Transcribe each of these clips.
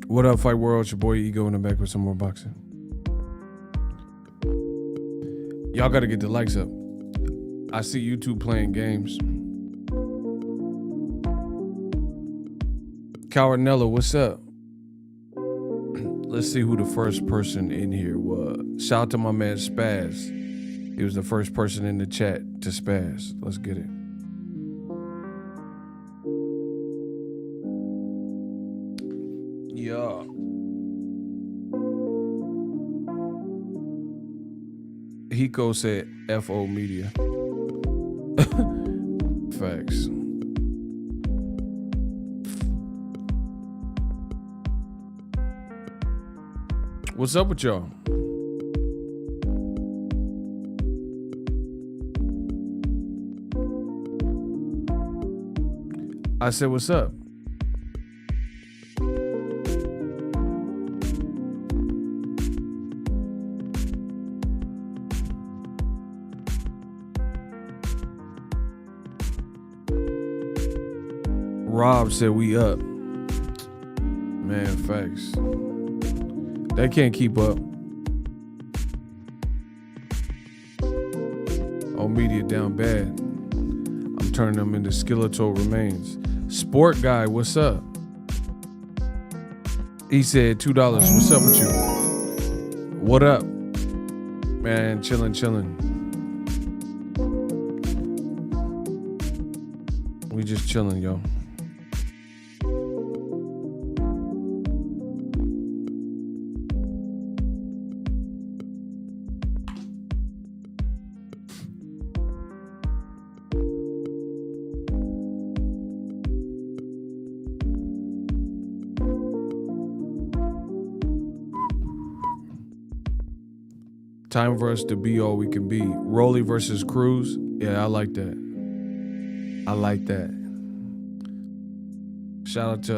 What up, Fight World? It's your boy Ego in the back with some more boxing. Y'all got to get the likes up. I see YouTube playing games. Cowardnella, what's up? Let's see who the first person in here was. Shout out to my man Spaz. He was the first person in the chat to Spaz. Let's get it. Yeah. Hiko said FO Media. Facts. What's up with y'all? I said, what's up? Rob said we up. Man, facts. They can't keep up. Oh, media down bad. I'm turning them into skeletal remains. Sport guy, what's up? He said $2. What's up with you? What up? Man, chillin'. We just chillin', yo. Time for us to be all we can be. Rolly versus Cruz. Yeah, I like that. Shout out to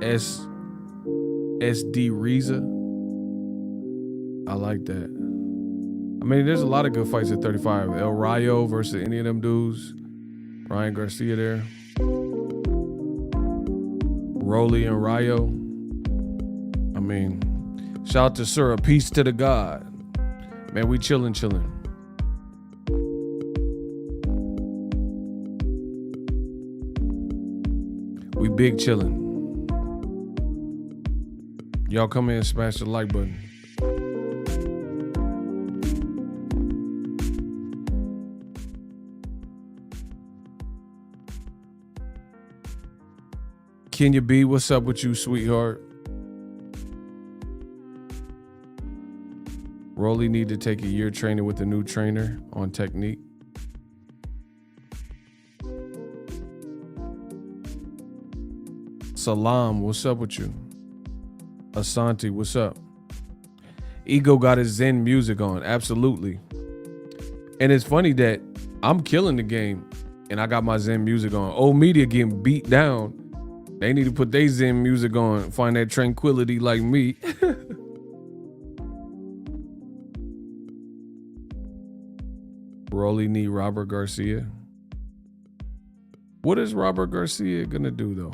SD Reza. I like that. I mean, there's a lot of good fights at 35. El Rayo versus any of them dudes. Ryan Garcia there. Rolly and Rayo. I mean, shout out to Sir, a peace to the God. Man, we chillin'. We big chillin'. Y'all come in and smash the like button. Kenya B, what's up with you, sweetheart? Rolly need to take a year training with a new trainer on technique. Salam, what's up with you? Asante, what's up? Ego got his Zen music on, absolutely. And it's funny that I'm killing the game and I got my Zen music on. Old media getting beat down. They need to put their Zen music on, find that tranquility like me. Rolly need Robert Garcia. What is Robert Garcia gonna do though?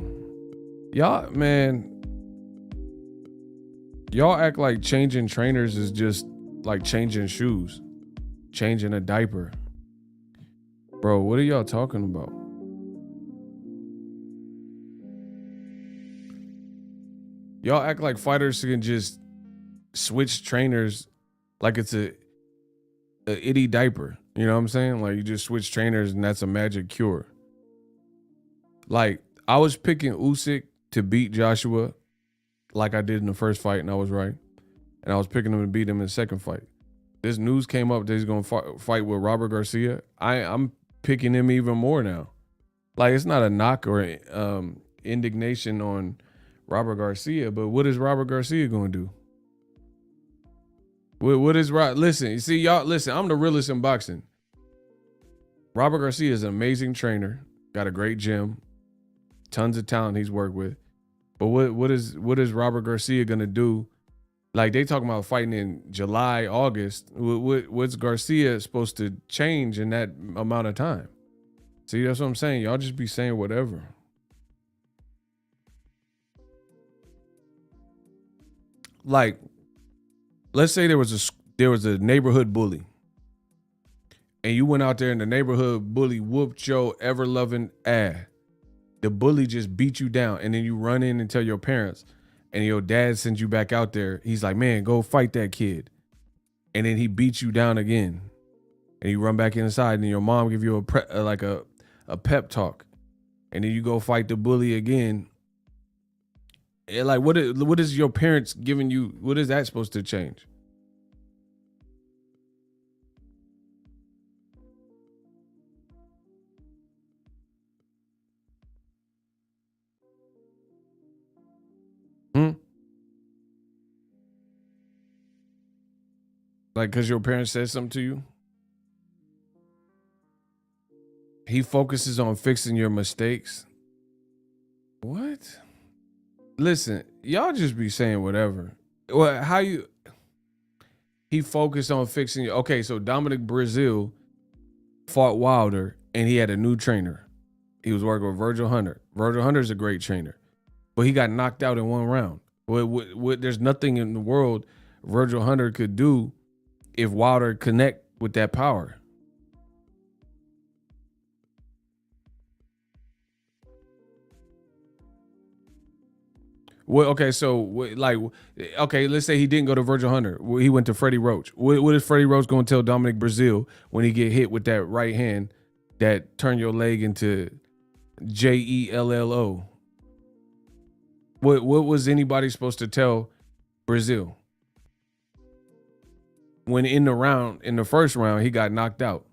Y'all, man, y'all act like changing trainers is just like changing shoes, changing a diaper. Bro, what are y'all talking about? Y'all act like fighters can just switch trainers like it's a itty diaper. You know what I'm saying? Like you just switch trainers and that's a magic cure. Like I was picking Usyk to beat Joshua like I did in the first fight and I was right. And I was picking him to beat him in the second fight. This news came up that he's going to fight with Robert Garcia. I'm picking him even more now. Like it's not a knock or indignation on Robert Garcia, but what is Robert Garcia going to do? What is right? Listen, you see, y'all, listen, I'm the realest in boxing. Robert Garcia is an amazing trainer, got a great gym, tons of talent he's worked with. But what is Robert Garcia gonna do? Like they talking about fighting in July, August. What's Garcia supposed to change in that amount of time? See, that's what I'm saying. Y'all just be saying whatever. like, let's say there was a neighborhood bully, and you went out there and the neighborhood bully whooped your ever loving ass. The bully just beat you down, and then you run in and tell your parents, and your dad sends you back out there. He's like, man, go fight that kid. And then he beats you down again, and you run back inside, and your mom give you a pep talk, and then you go fight the bully again. And like, what is your parents giving you? What is that supposed to change? Like, because your parents said something to you? He focuses on fixing your mistakes. What? Listen, y'all just be saying whatever. Well, he focused on fixing you. Okay, so Dominic Brazil fought Wilder, and he had a new trainer. He was working with Virgil Hunter. Virgil Hunter's a great trainer, but he got knocked out in one round. There's nothing in the world Virgil Hunter could do if Wilder connect with that power. Well, okay, so let's say he didn't go to Virgil Hunter. He went to Freddie Roach. What is Freddie Roach going to tell Dominic Brazil when he get hit with that right hand that turn your leg into JELLO? What was anybody supposed to tell Brazil when in the first round he got knocked out?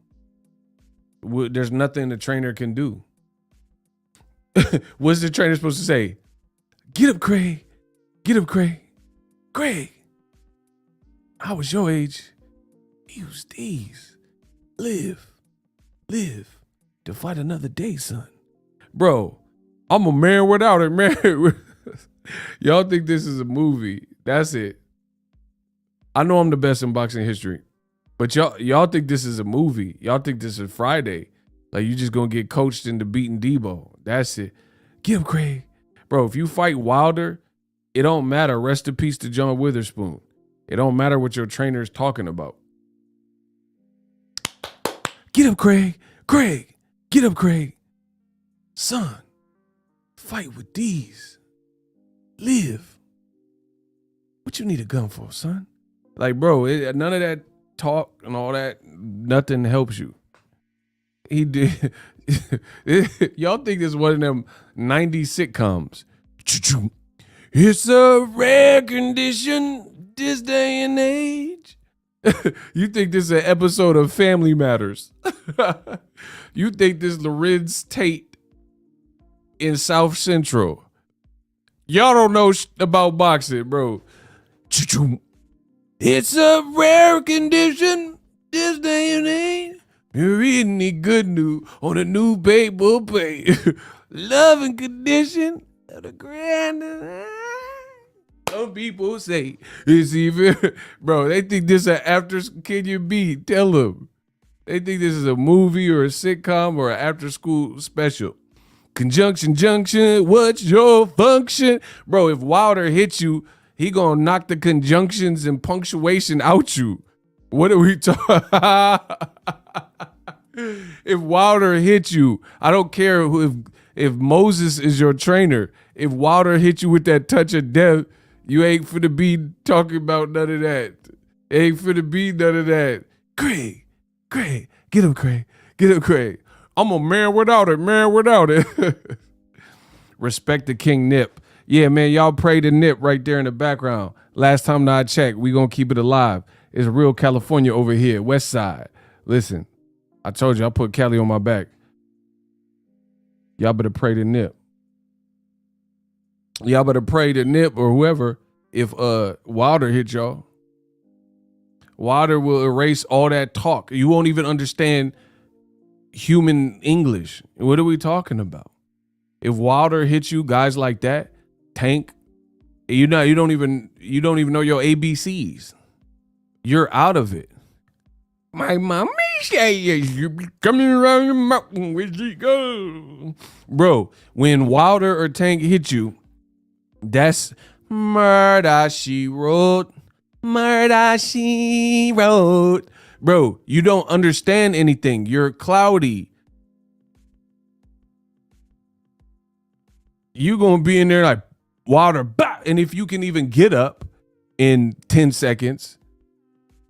There's nothing the trainer can do. What's the trainer supposed to say? Get up, Craig. Get up, Craig. Craig, I was your age. Use these. Live to fight another day, son. Bro, I'm a man without it, man. Y'all think this is a movie. That's it. I know I'm the best in boxing history, but y'all think this is a movie. Y'all think this is Friday. Like, you just gonna get coached into beating Debo. That's it. Get him, Craig. Bro, if you fight Wilder, it don't matter. Rest in peace to John Witherspoon. It don't matter what your trainer's talking about. Get up, Craig. Craig. Get up, Craig. Son, fight with these. Live. What you need a gun for, son? Like, bro, none of that talk and all that, nothing helps you. He did. Y'all think this is one of them 90s sitcoms. It's a rare condition this day and age. You think this is an episode of Family Matters. You think this Lorenz Tate in South Central. Y'all don't know about boxing, bro. It's a rare condition this day and age. You're reading the good news on a new paper page. Love and condition of the grand. Some people say it's even, bro, they think this is an after, can you be? Tell them. They think this is a movie or a sitcom or an after school special. Conjunction junction, what's your function? Bro, if Wilder hits you, he gonna knock the conjunctions and punctuation out you. What are we talking? If Wilder hits you, I don't care if Moses is your trainer. If Wilder hit you with that touch of death, you ain't finna be talking about none of that. Ain't finna be none of that. Craig, get him, Craig. Get him, Craig. I'm a man without it. Respect the King Nip. Yeah, man, y'all pray to Nip right there in the background. Last time that I checked, we gonna keep it alive. It's real California over here, West Side. Listen, I told you I put Cali on my back. Y'all better pray to Nip. Y'all better pray to Nip or whoever if Wilder hit y'all. Wilder will erase all that talk. You won't even understand human English. What are we talking about? If Wilder hits you, guys like that, Tank, you don't even know your ABCs. You're out of it. My mommy say you be coming around the mountain where she go. Bro, when Wilder or Tank hit you, that's Murder, she wrote. Murder, she wrote. Bro, you don't understand anything. You're cloudy. You gonna be in there like water, bah! And if you can even get up in 10 seconds,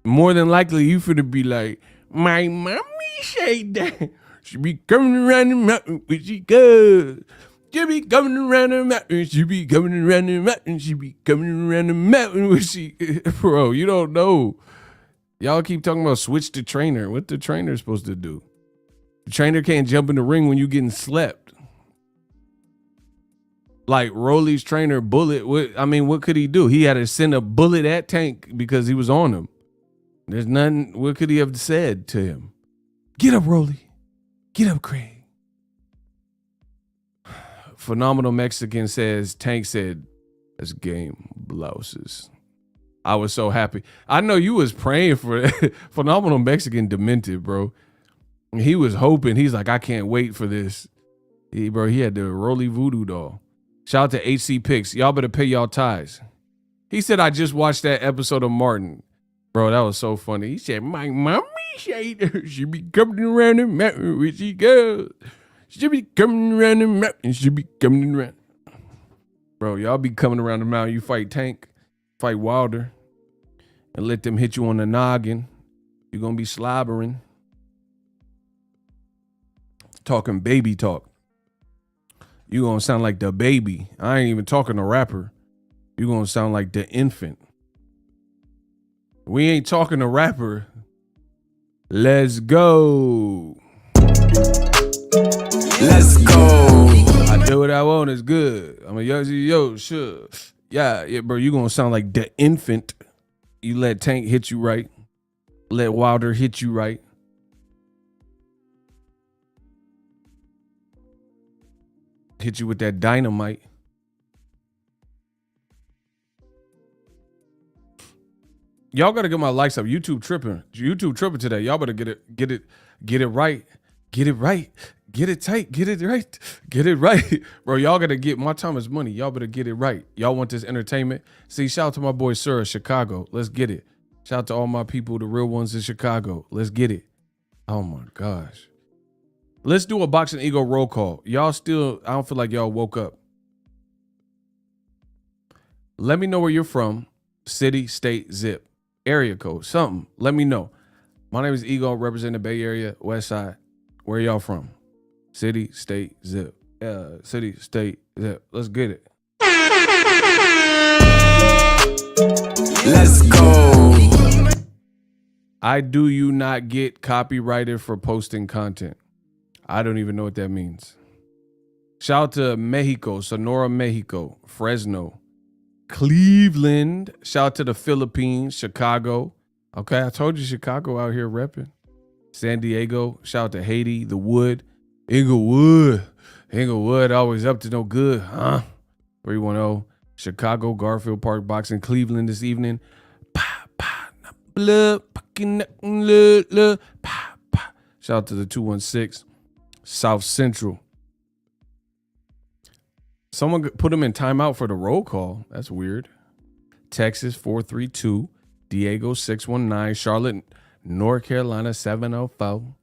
more than likely you finna be like, my mommy said that she be coming around the mountain when she goes. She be coming around the mountain. She be coming around the mountain. She be coming around the mountain when she. Bro, you don't know. Y'all keep talking about switch the trainer. What the trainer supposed to do? The trainer can't jump in the ring when you getting slept. Like Rolly's trainer Bullet. What could he do? He had to send a bullet at Tank because he was on him. There's nothing. What could he have said to him? Get up, Rolly. Get up, Craig. Phenomenal Mexican says, Tank said, "This game blouses." I was so happy. I know you was praying for it. Phenomenal Mexican demented, bro. He was hoping. He's like, I can't wait for this. He had the Rolly voodoo doll. Shout out to HC Picks. Y'all better pay y'all ties. He said, I just watched that episode of Martin. Bro, that was so funny. He said, my mommy said she be coming around the mountain when she goes. She be coming around the mountain. She be coming around. Bro, y'all be coming around the mountain. You fight Tank, fight Wilder, and let them hit you on the noggin. You're going to be slobbering. Talking baby talk. You going to sound like the baby. I ain't even talking to rapper. You going to sound like the infant. We ain't talking to rapper. Let's go. Let's go. I do what I want. It's good. I'm a yo, sure. Yeah, bro. You gonna sound like the infant. You let Tank hit you right. Let Wilder hit you right. Hit you with that dynamite. Y'all gotta get my likes up. YouTube tripping today. Y'all better get it right. Get it right. Get it tight. Get it right. Get it right. Bro, y'all gotta get, my time is money. Y'all better get it right. Y'all want this entertainment? See, shout out to my boy Sir, Chicago. Let's get it. Shout out to all my people, the real ones in Chicago. Let's get it. Oh my gosh. Let's do a Boxing Ego roll call. Y'all still, I don't feel like y'all woke up. Let me know where you're from. City, state, zip, area code, something. Let me know. My name is Ego, representing the Bay Area, West Side. Where y'all from? City, state, zip. City, state, zip. Let's get it. Let's go. I do you not get copyrighted for posting content. I don't even know what that means. Shout out to Mexico, Sonora, Mexico, Fresno, Cleveland. Shout out to the Philippines, Chicago. Okay, I told you Chicago out here repping. San Diego. Shout out to Haiti, the Wood. Inglewood, always up to no good, huh? 310. Chicago, Garfield Park Boxing, Cleveland this evening. Shout out to the 216. South Central. Someone put them in timeout for the roll call. That's weird. Texas 432. Diego 619. Charlotte, North Carolina 704.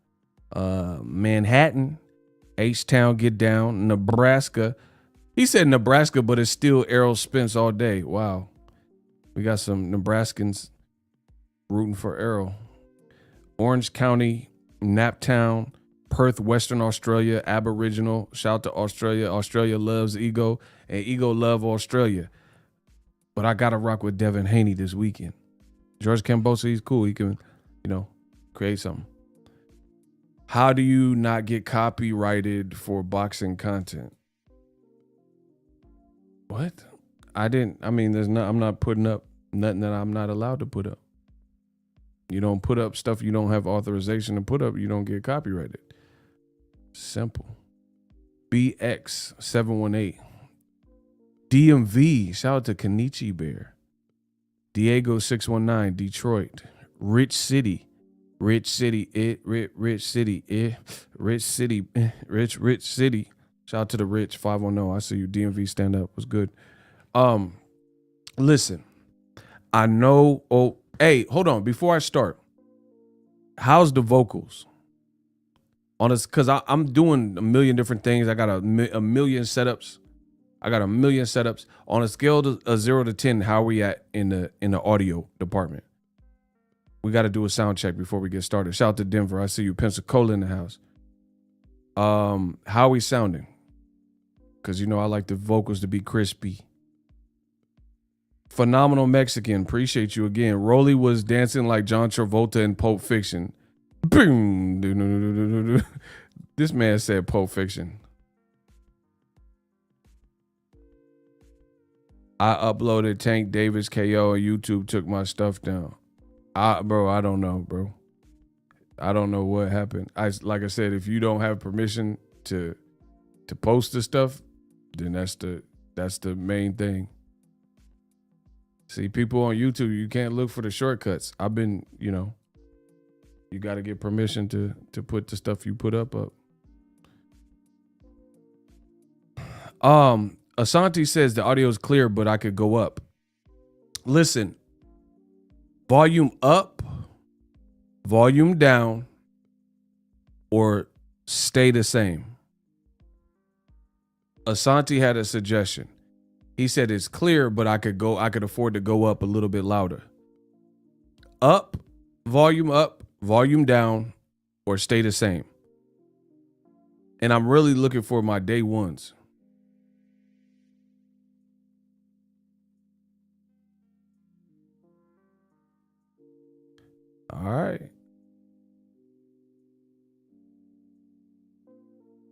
Manhattan, H-Town, get down. Nebraska. He said Nebraska, but it's still Errol Spence all day. Wow. We got some Nebraskans rooting for Errol. Orange County, Naptown, Perth, Western Australia, Aboriginal. Shout out to Australia. Australia loves Ego, and Ego love Australia. But I got to rock with Devin Haney this weekend. George Cambosa, he's cool. He can, create something. How do you not get copyrighted for boxing content? What? I'm not putting up nothing that I'm not allowed to put up. You don't put up stuff you don't have authorization to put up, you don't get copyrighted. Simple. BX718. DMV. Shout out to Kenichi Bear. Diego 619. Detroit. Rich City. Rich City. Rich City. Rich City. Shout out to the Rich 510. I see you. DMV stand up. Was good. Listen, I know. Oh, hey, hold on. Before I start, how's the vocals on this? Because I'm doing a million different things. I got a million setups. On a scale of 0 to 10. How are we at in the audio department? We got to do a sound check before we get started. Shout out to Denver. I see you, Pensacola, in the house. How are we sounding? Because, you know, I like the vocals to be crispy. Phenomenal Mexican. Appreciate you again. Rolly was dancing like John Travolta in Pulp Fiction. Boom. This man said Pulp Fiction. I uploaded Tank Davis KO and YouTube took my stuff down. Bro, I don't know, bro. I don't know what happened. Like I said, if you don't have permission to post the stuff, then that's the main thing. See, people on YouTube, you can't look for the shortcuts. I've been, you know, you got to get permission to put the stuff you put up. Asante says the audio is clear, but I could go up. Listen, volume up, volume down, or stay the same. Asante had a suggestion. He said it's clear, but I could afford to go up a little bit louder. Up, volume down, or stay the same. And I'm really looking for my day ones. All right.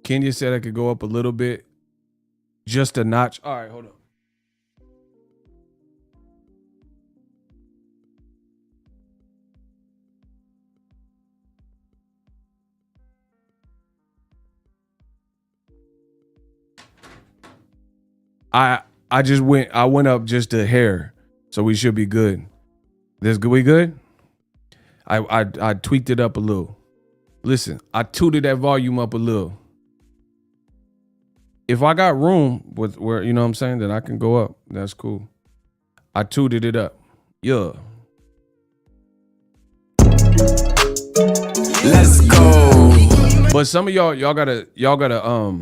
Kenya said I could go up a little bit. Just a notch. All right, hold on. I went up just a hair, so we should be good. We good? I tweaked it up a little. Listen, I tooted that volume up a little. If I got room with where, you know what I'm saying, then I can go up. That's cool. I tooted it up. Yeah. Let's go. But some of y'all gotta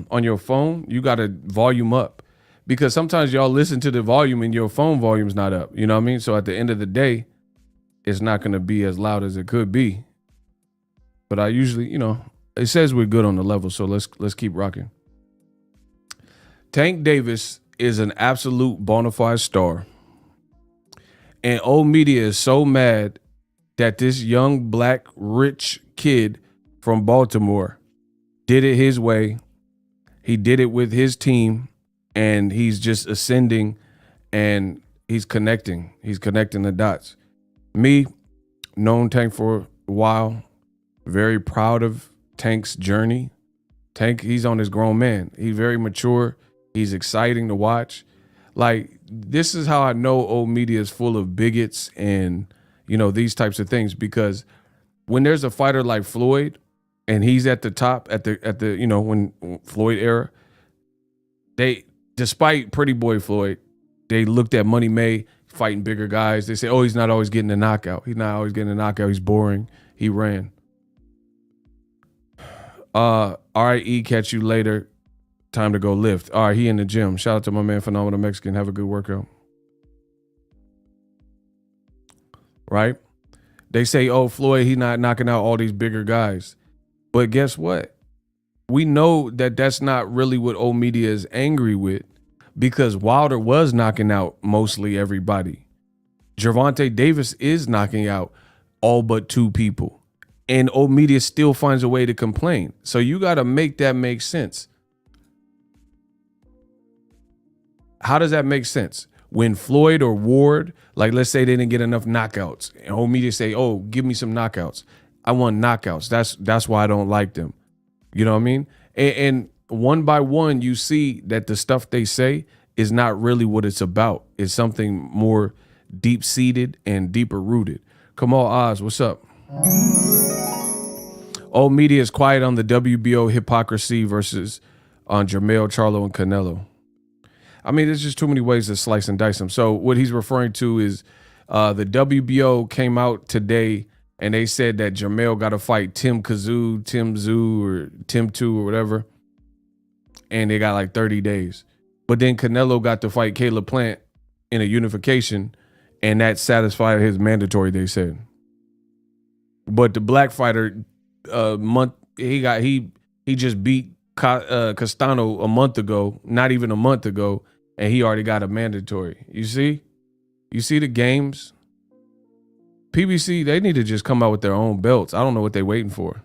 on your phone, you gotta volume up. Because sometimes y'all listen to the volume and your phone volume's not up. You know what I mean? So at the end of the day, it's not gonna be as loud as it could be. But I usually, you know, it says we're good on the level, so let's keep rocking. Tank Davis is an absolute bona fide star. And old media is so mad that this young black rich kid from Baltimore did it his way. He did it with his team, and he's just ascending, and he's connecting. He's connecting the dots. Me, known Tank for a while, very proud of Tank's journey. Tank, he's on his grown man. He's very mature. He's exciting to watch. Like, this is how I know old media is full of bigots and, you know, these types of things. Because when there's a fighter like Floyd and he's at the top at the you know, when Floyd era, despite Pretty Boy Floyd, they looked at Money May fighting bigger guys. They say, oh, he's not always getting a knockout. He's not always getting a knockout. He's boring. He ran. RIE, catch you later. Time to go lift. All right, he in the gym. Shout out to my man, Phenomenal Mexican. Have a good workout. Right? They say, oh, Floyd, he's not knocking out all these bigger guys. But guess what? We know that that's not really what old media is angry with, because Wilder was knocking out mostly everybody. Gervonta Davis is knocking out all but 2 people. And old media still finds a way to complain. So you got to make that make sense. How does that make sense? When Floyd or Ward, like let's say they didn't get enough knockouts, and old media say, oh, give me some knockouts. I want knockouts. That's why I don't like them. You know what I mean? And one by one, you see that the stuff they say is not really what it's about. It's something more deep-seated and deeper rooted. Kamal Oz, what's up? Old media is quiet on the WBO hypocrisy versus on Jermell, Charlo, and Canelo. I mean, there's just too many ways to slice and dice him. So what he's referring to is the WBO came out today and they said that Jermell got to fight Tim Tszyu, or Tim 2 or whatever. And they got like 30 days. But then Canelo got to fight Caleb Plant in a unification, and that satisfied his mandatory, they said. But the black fighter, he just beat Castano a month ago, not even a month ago, and he already got a mandatory. You see the games. PBC, they need to just come out with their own belts. I don't know what they're waiting for.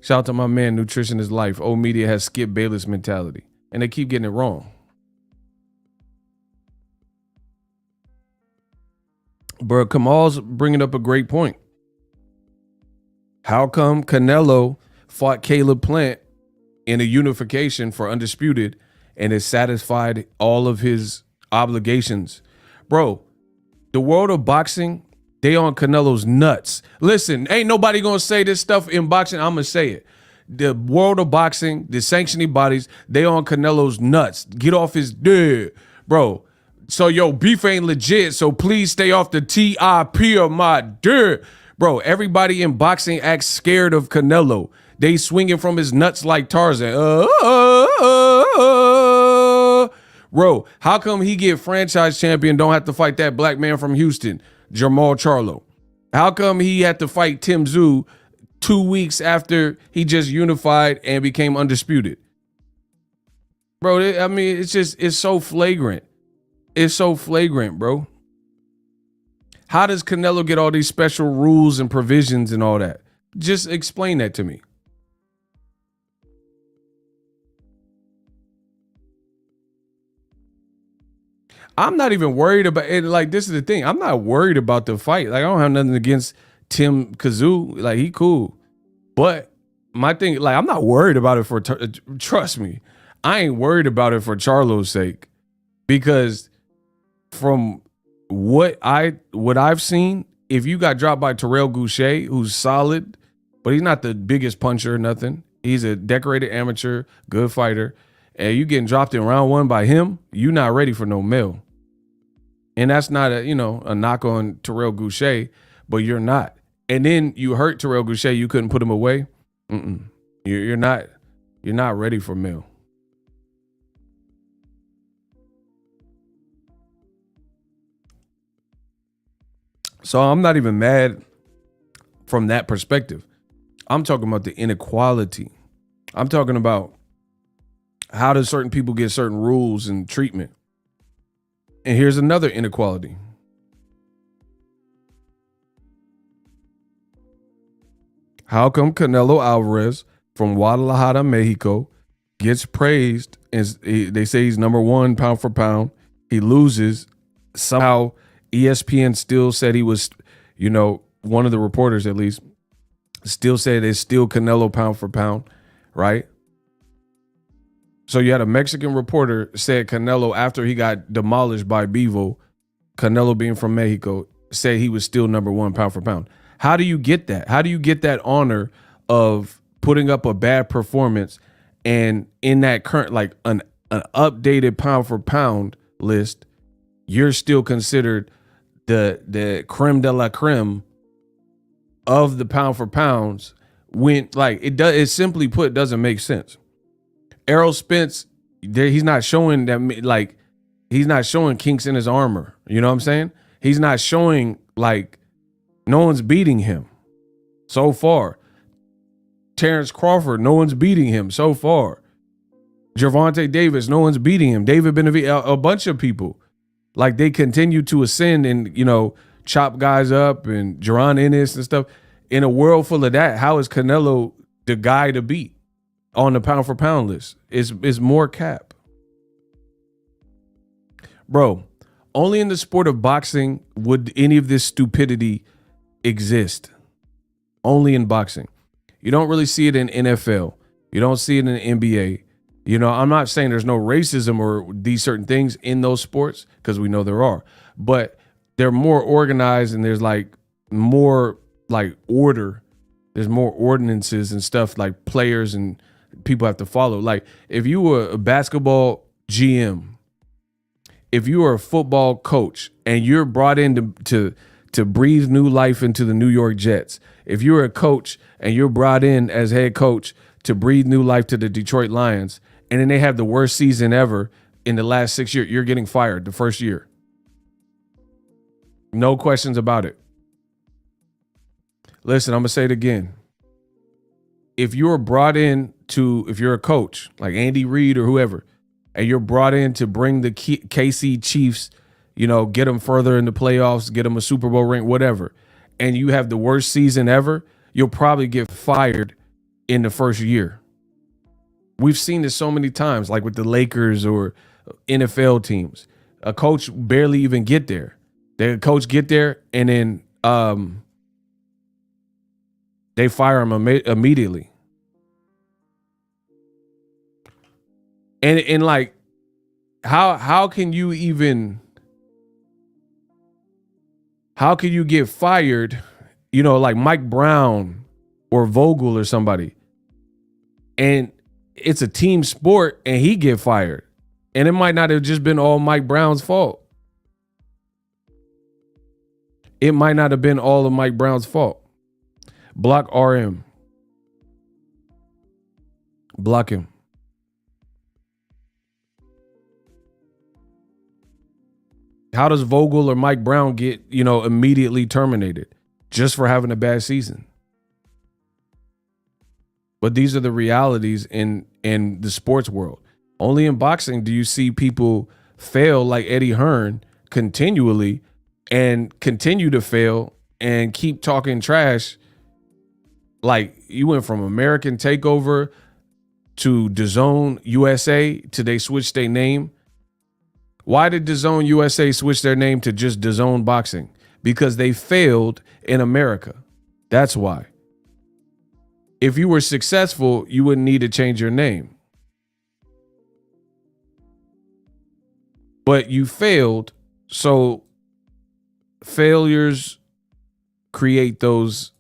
Shout out to my man, Nutrition is Life. Old media has Skip Bayless mentality, and they keep getting it wrong. Bro, Kamal's bringing up a great point. How come Canelo fought Caleb Plant in a unification for undisputed and it satisfied all of his obligations? Bro, the world of boxing, they on Canelo's nuts. Listen, ain't nobody gonna say this stuff in boxing. I'm gonna say it. The world of boxing, the sanctioning bodies, they on Canelo's nuts. Get off his dick, bro. So yo, beef ain't legit, so please stay off the TIP of my dick. Bro, everybody in boxing acts scared of Canelo. They swinging from his nuts like Tarzan. Bro, how come he get franchise champion, don't have to fight that black man from Houston, Jamal Charlo? How come he had to fight Tim Tszyu 2 weeks after he just unified and became undisputed? Bro, I mean, it's so flagrant. It's so flagrant, bro. How does Canelo get all these special rules and provisions and all that? Just explain that to me. I'm not even worried about it. Like, this is the thing. I'm not worried about the fight. Like, I don't have nothing against Tim Tszyu. Like, he cool. But my thing, like, I'm not worried about it for, trust me, I ain't worried about it for Charlo's sake. Because from what I've seen, if you got dropped by Terrell Goucher, who's solid, but he's not the biggest puncher or nothing. He's a decorated amateur, good fighter. And you getting dropped in round 1 by him, you not ready for no mill. And that's not a knock on Terrell Goucher, but you're not. And then you hurt Terrell Goucher, you couldn't put him away. You're not ready for mill. So I'm not even mad from that perspective. I'm talking about the inequality. I'm talking about how do certain people get certain rules and treatment. And here's another inequality. How come Canelo Alvarez from Guadalajara, Mexico, gets praised and they say he's #1 pound for pound? He loses. Somehow ESPN still said he was, one of the reporters at least, still said it's still Canelo pound for pound, right? So you had a Mexican reporter said Canelo, after he got demolished by Bevo, Canelo being from Mexico, said he was still #1 pound for pound. How do you get that? How do you get that honor of putting up a bad performance and in that current, like an updated pound for pound list, you're still considered the creme de la creme of the pound for pounds, when like it simply put doesn't make sense. Errol Spence, he's not showing that, like, he's not showing kinks in his armor. You know what I'm saying? He's not showing, like, no one's beating him so far. Terrence Crawford, no one's beating him so far. Gervonta Davis, no one's beating him. David Benavidez, a bunch of people. Like, they continue to ascend and, chop guys up, and Jaron Ennis and stuff. In a world full of that, how is Canelo the guy to beat on the pound for pound list? Is more cap. Bro, only in the sport of boxing would any of this stupidity exist. Only in boxing. You don't really see it in NFL. You don't see it in the NBA. I'm not saying there's no racism or these certain things in those sports, because we know there are, but they're more organized and there's like more like order. There's more ordinances and stuff, like players and people have to follow. Like, if you were a basketball GM if you are a football coach and you're brought in to breathe new life into the New York Jets, if you're a coach and you're brought in as head coach to breathe new life to the Detroit Lions, and then they have the worst season ever in the last 6 years, you're getting fired the first year. No questions about it. Listen, I'm going to say it again. If you're brought in if you're a coach like Andy Reid or whoever, and you're brought in to bring the KC Chiefs, get them further in the playoffs, get them a Super Bowl ring, whatever, and you have the worst season ever, you'll probably get fired in the first year. We've seen this so many times, like with the Lakers or NFL teams. A coach barely even get there. The coach get there, and then they fire him immediately. And like, how can you get fired, like Mike Brown or Vogel or somebody, and it's a team sport and he get fired, and it might not have just been all Mike Brown's fault. It might not have been all of Mike Brown's fault. Block RM. Block him. How does Vogel or Mike Brown get, immediately terminated just for having a bad season? But these are the realities in the sports world. Only in boxing do you see people fail like Eddie Hearn continually and continue to fail and keep talking trash. Like, you went from American Takeover to DAZN USA to they switched their name. Why did DAZN USA switch their name to just DAZN Boxing? Because they failed in America. That's why. If you were successful, you wouldn't need to change your name. But you failed, so failures create those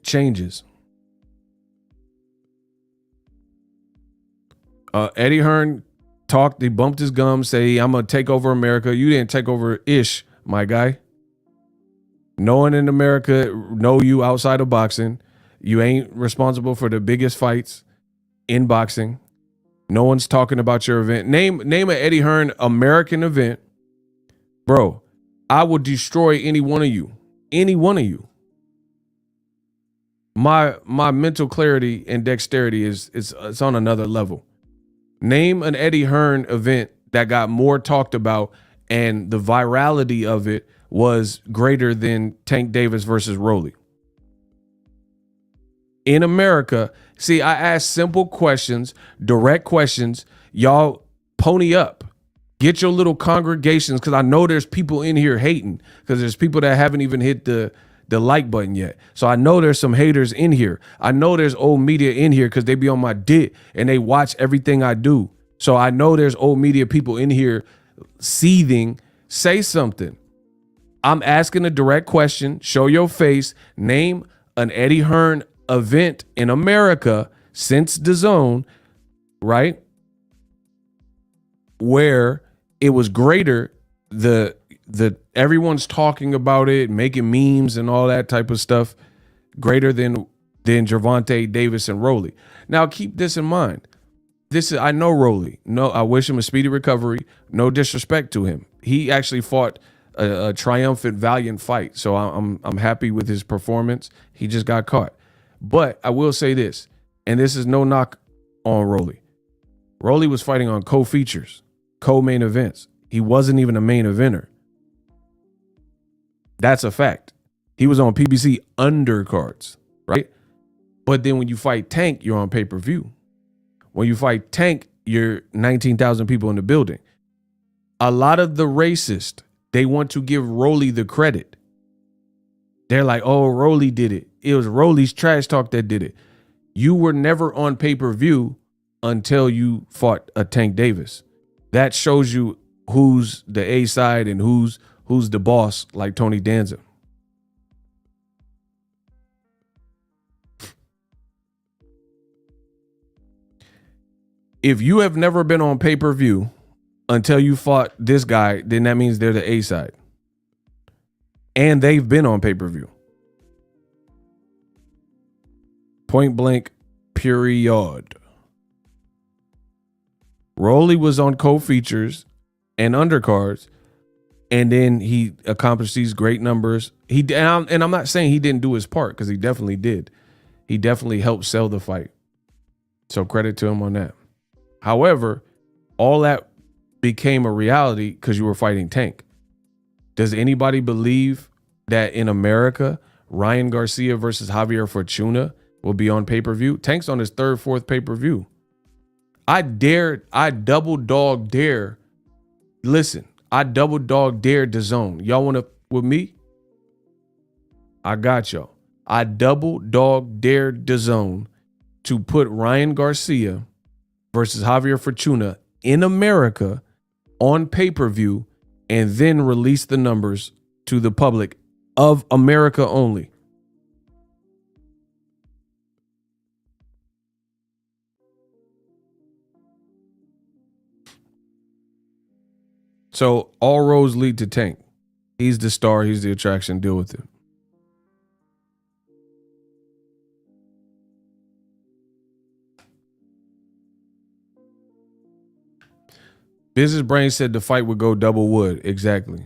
changes. Eddie Hearn he bumped his gums, say, I'm going to take over America. You didn't take over ish, my guy. No one in America know you outside of boxing. You ain't responsible for the biggest fights in boxing. No one's talking about your event. Name an Eddie Hearn American event. Bro, I would destroy any one of you. Any one of you. My mental clarity and dexterity is on another level. Name an Eddie Hearn event that got more talked about and the virality of it was greater than Tank Davis versus Rolly. In America, see, I ask simple questions, direct questions. Y'all pony up. Get your little congregations, because I know there's people in here hating, because there's people that haven't even hit the like button yet. So I know there's some haters in here. I know there's old media in here because they be on my dick and they watch everything I do. So I know there's old media people in here seething. Say something. I'm asking a direct question. Show your face. Name an Eddie Hearn event in America since DAZN, right? Where it was greater, the everyone's talking about it, making memes and all that type of stuff, greater than Gervonta Davis and Rolly. Now keep this in mind. I know Rolly. No, I wish him a speedy recovery. No disrespect to him. He actually fought a triumphant, valiant fight. So I'm happy with his performance. He just got caught. But I will say this, and this is no knock on Rolly. Rolly was fighting on co-features, co-main events. He wasn't even a main eventer. That's a fact. He was on PBC undercards, right? But then when you fight Tank, you're on pay-per-view. When you fight Tank, you're 19,000 people in the building. A lot of the racists, they want to give Rolly the credit. They're like, oh, Rolly did it. It was Rolly's trash talk that did it. You were never on pay-per-view until you fought a Tank Davis. That shows you who's the A side and who's the boss, like Tony Danza. If you have never been on pay-per-view until you fought this guy, then that means they're the A side. And they've been on pay-per-view. Point blank, period. Rolly was on co-features and undercards, and then he accomplished these great numbers. And I'm not saying he didn't do his part, because he definitely did. He definitely helped sell the fight. So credit to him on that. However, all that became a reality because you were fighting Tank. Does anybody believe that in America, Ryan Garcia versus Javier Fortuna will be on pay-per-view? Tank's on his third, fourth pay-per-view. I double dog dare. Listen, I double dog dare DAZN. Y'all want to with me? I got y'all. I double dog dare DAZN to put Ryan Garcia versus Javier Fortuna in America on pay-per-view and then release the numbers to the public of America only. So all roads lead to Tank. He's the star. He's the attraction. Deal with it. Business Brain said the fight would go double wood. Exactly.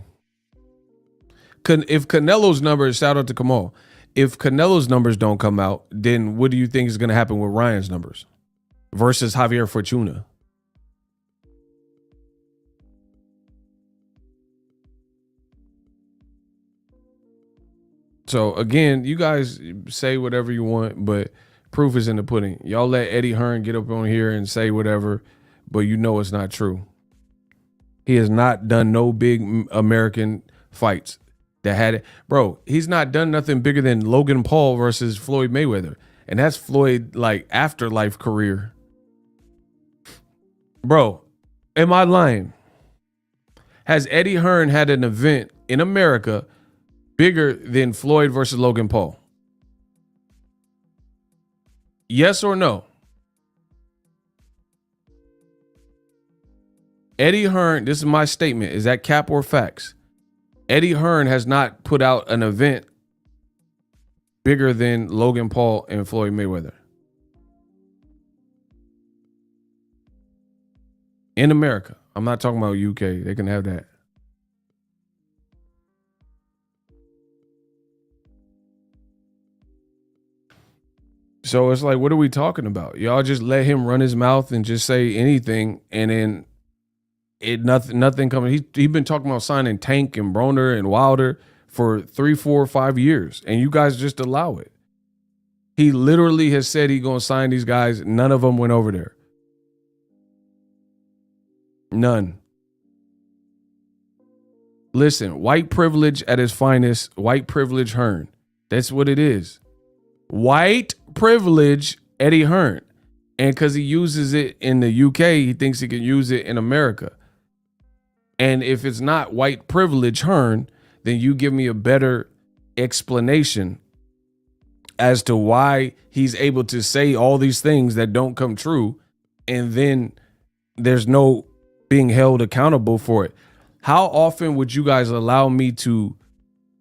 If Canelo's numbers, shout out to Kamal. If Canelo's numbers don't come out, then what do you think is going to happen with Ryan's numbers versus Javier Fortuna? So again, you guys say whatever you want, but proof is in the pudding. Y'all let Eddie Hearn get up on here and say whatever, but you know it's not true. He has not done no big American fights that had it. Bro, he's not done nothing bigger than Logan Paul versus Floyd Mayweather. And that's Floyd like afterlife career. Bro, am I lying? Has Eddie Hearn had an event in America bigger than Floyd versus Logan Paul? Yes or no? Eddie Hearn, this is my statement. Is that cap or facts? Eddie Hearn has not put out an event bigger than Logan Paul and Floyd Mayweather. In America. I'm not talking about UK. They can have that. So it's like, what are we talking about? Y'all just let him run his mouth and just say anything, and then nothing coming. He's been talking about signing Tank and Broner and Wilder for 3, 4, 5 years, and you guys just allow it. He literally has said he's gonna sign these guys. None of them went over there. None. Listen, white privilege at its finest. White privilege Hearn. That's what it is. White privilege Eddie Hearn. And because he uses it in the UK, he thinks he can use it in America. And if it's not white privilege Hearn, then you give me a better explanation as to why he's able to say all these things that don't come true, and then there's no being held accountable for it. How often would you guys allow me to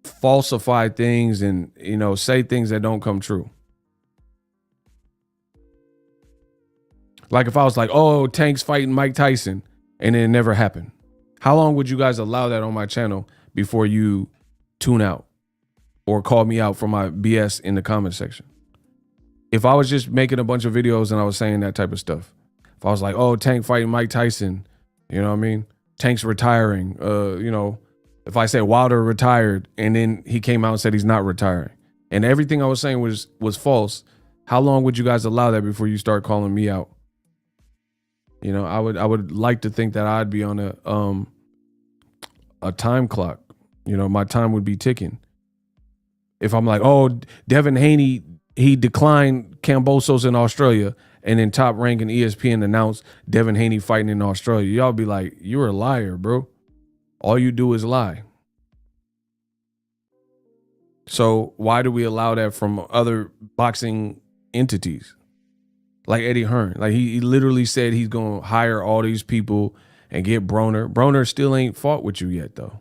falsify things and, say things that don't come true? Like if I was like, oh, Tank's fighting Mike Tyson, and it never happened. How long would you guys allow that on my channel before you tune out or call me out for my BS in the comment section? If I was just making a bunch of videos and I was saying that type of stuff, if I was like, oh, Tank fighting Mike Tyson, you know what I mean? Tank's retiring. If I say Wilder retired and then he came out and said he's not retiring, and everything I was saying was false, how long would you guys allow that before you start calling me out? I would like to think that I'd be on a time clock. My time would be ticking. If I'm like, oh, Devin Haney, he declined Kambosos in Australia, and then Top Rank and ESPN announced Devin Haney fighting in Australia, y'all be like, you're a liar, bro. All you do is lie. So why do we allow that from other boxing entities? Like Eddie Hearn. Like he literally said he's going to hire all these people and get Broner. Broner still ain't fought with you yet, though.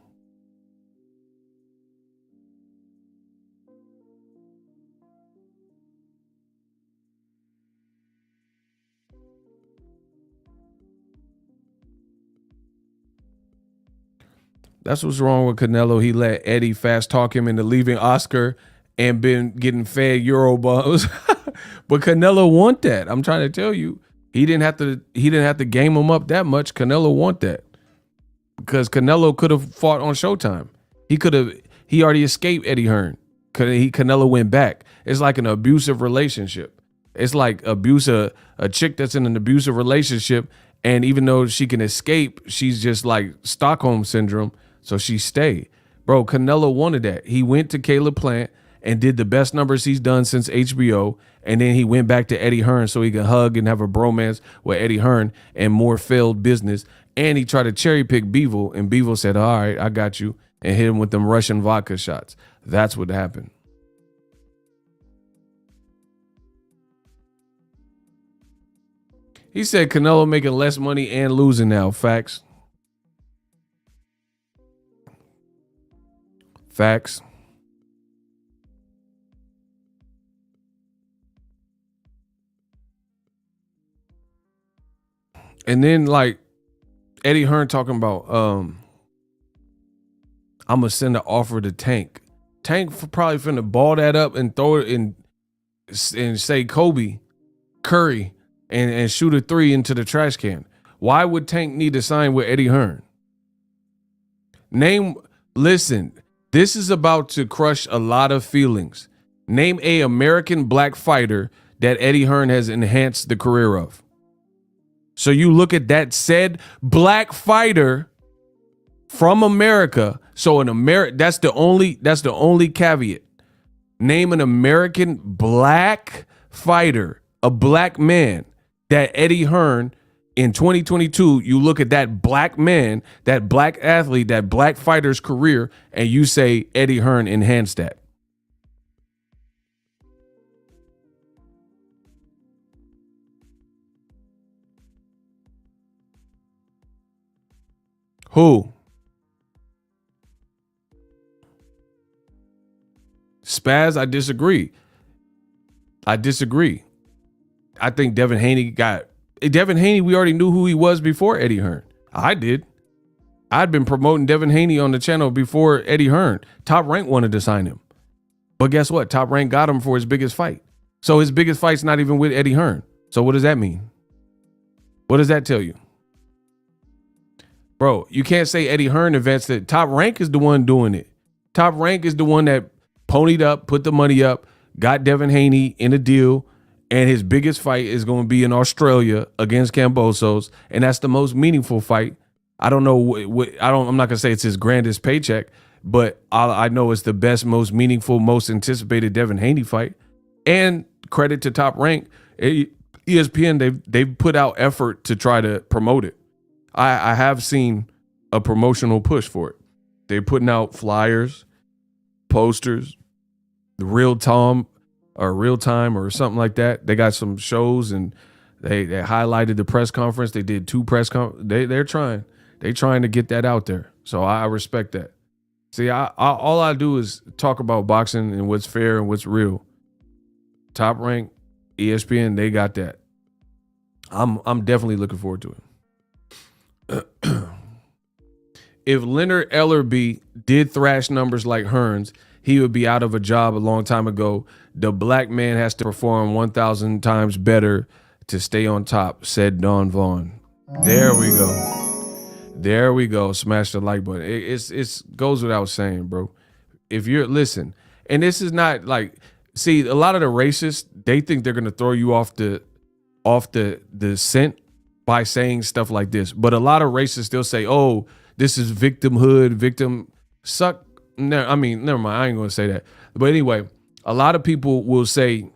That's what's wrong with Canelo. He let Eddie fast talk him into leaving Oscar and been getting fed Euro bums. But Canelo want that. I'm trying to tell you. He didn't have to game him up that much. Canelo want that. Because Canelo could have fought on Showtime. He already escaped Eddie Hearn. Canelo went back. It's like an abusive relationship. It's like a chick that's in an abusive relationship, and even though she can escape, she's just like Stockholm syndrome. So she stayed. Bro, Canelo wanted that. He went to Caleb Plant and did the best numbers he's done since HBO. And then he went back to Eddie Hearn so he could hug and have a bromance with Eddie Hearn and more failed business. And he tried to cherry pick Bivol, and Bivol said, all right, I got you, and hit him with them Russian vodka shots. That's what happened. He said Canelo making less money and losing now. Facts. Facts. And then like Eddie Hearn talking about I'm gonna send an offer to Tank. Tank probably finna ball that up and throw it in and say Kobe, Curry, and shoot a 3 into the trash can. Why would Tank need to sign with Eddie Hearn? Listen, this is about to crush a lot of feelings. Name a American black fighter that Eddie Hearn has enhanced the career of. So you look at that said black fighter from America. So that's the only caveat. Name an American black fighter, a black man that Eddie Hearn in 2022, you look at that black man, that black athlete, that black fighter's career, and you say Eddie Hearn enhanced that. Who? Spaz, I disagree. I think Devin Haney we already knew who he was before Eddie Hearn. I did. I'd been promoting Devin Haney on the channel before Eddie Hearn. Top Rank wanted to sign him. But guess what? Top Rank got him for his biggest fight. So his biggest fight's not even with Eddie Hearn. So what does that mean? What does that tell you? Bro, you can't say Eddie Hearn events that Top Rank is the one doing it. Top Rank is the one that ponied up, put the money up, got Devin Haney in a deal, and his biggest fight is going to be in Australia against Cambosos, and that's the most meaningful fight. I don't know I'm not going to say it's his grandest paycheck, but I know it's the best, most meaningful, most anticipated Devin Haney fight. And credit to Top Rank, ESPN, they've put out effort to try to promote it. I have seen a promotional push for it. They're putting out flyers, posters, real time or something like that. They got some shows and they highlighted the press conference. They did 2 press conferences. They're trying to get that out there. So I respect that. See, all I do is talk about boxing and what's fair and what's real. Top Rank, ESPN, they got that. I'm definitely looking forward to it. If Leonard Ellerby did thrash numbers like Hearn's, he would be out of a job a long time ago. The black man has to perform 1,000 times better to stay on top, said Don Vaughn. There we go. Smash the like button. It's goes without saying, bro. If you're listen, and this is not like, see, a lot of the racists, they think they're gonna throw you off the scent by saying stuff like this. But a lot of racists still say, oh, this is victimhood, victim suck. No, I mean, never mind. I ain't going to say that. But anyway, a lot of people will say,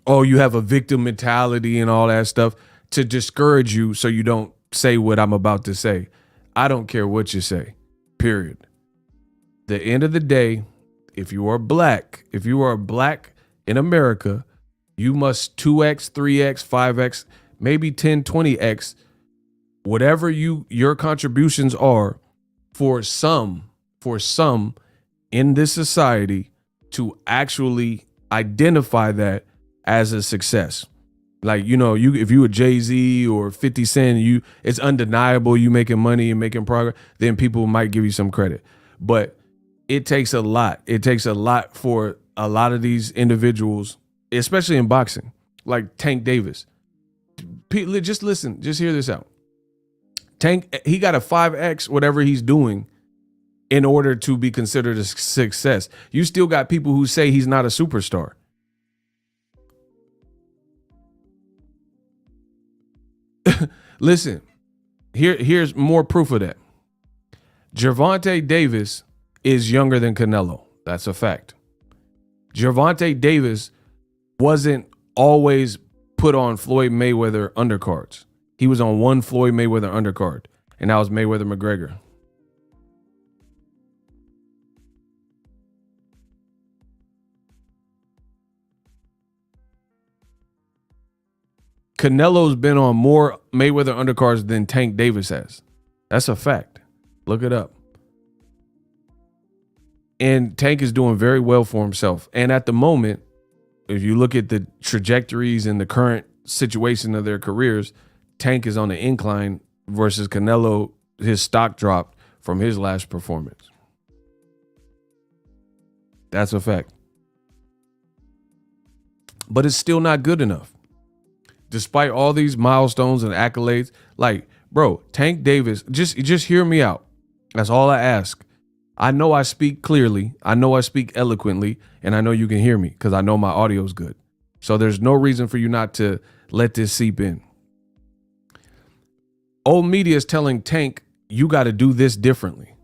oh, you have a victim mentality and all that stuff to discourage you so you don't say what I'm about to say. I don't care what you say, period. The end of the day, if you are black in America, you must 2x, 3x, 5x, maybe 10, 20x whatever your contributions are for some in this society to actually identify that as a success. Like, if you a Jay-Z or 50 Cent, it's undeniable you making money and making progress, then people might give you some credit. But it takes a lot. It takes a lot for a lot of these individuals, especially in boxing, like Tank Davis. Just listen, just hear this out. Tank, he got a 5X whatever he's doing in order to be considered a success. You still got people who say he's not a superstar. Listen, here's more proof of that. Gervonta Davis is younger than Canelo. That's a fact. Gervonta Davis wasn't always put on Floyd Mayweather undercards. He was on one Floyd Mayweather undercard, and that was Mayweather McGregor. Canelo's been on more Mayweather undercards than Tank Davis has. That's a fact. Look it up. And Tank is doing very well for himself. And at the moment, if you look at the trajectories and the current situation of their careers, Tank is on the incline versus Canelo. His stock dropped from his last performance. That's a fact. But it's still not good enough. Despite all these milestones and accolades, like, bro, Tank Davis, just hear me out. That's all I ask. I know I speak clearly. I know I speak eloquently, and I know you can hear me because I know my audio is good. So there's no reason for you not to let this seep in. Old media is telling Tank, you got to do this differently.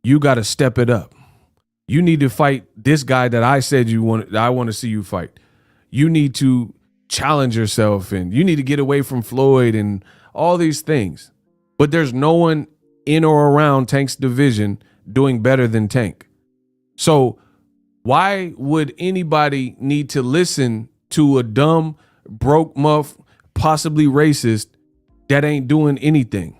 You got to step it up. You need to fight this guy that I said I want to see you fight. You need to challenge yourself, and you need to get away from Floyd and all these things. But there's no one in or around Tank's division doing better than Tank. So why would anybody need to listen to a dumb, broke muff, possibly racist that ain't doing anything?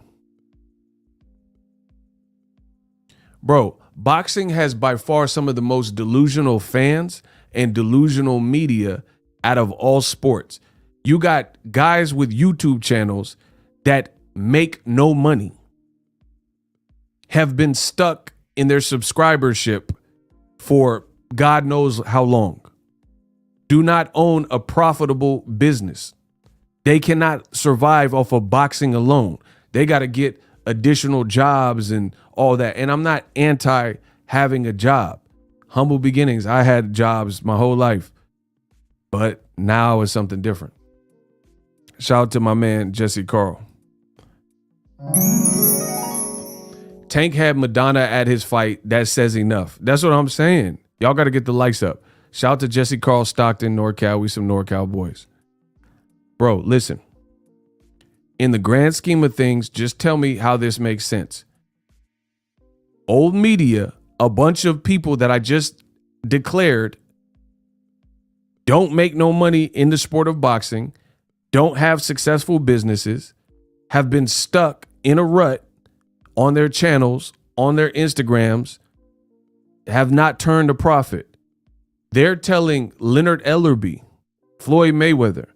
Bro, boxing has by far some of the most delusional fans and delusional media out of all sports. You got guys with YouTube channels that make no money, have been stuck in their subscribership for God knows how long, do not own a profitable business. They cannot survive off of boxing alone. They got to get additional jobs and all that. And I'm not anti having a job. Humble beginnings. I had jobs my whole life, but now it's something different. Shout out to my man, Jesse Carl. Tank had Madonna at his fight. That says enough. That's what I'm saying. Y'all got to get the likes up. Shout out to Jesse Carl, Stockton, NorCal. We some NorCal boys. Bro, listen. In the grand scheme of things, just tell me how this makes sense. Old media, a bunch of people that I just declared don't make no money in the sport of boxing, don't have successful businesses, have been stuck in a rut on their channels, on their Instagrams, have not turned a profit. They're telling Leonard Ellerbe, Floyd Mayweather,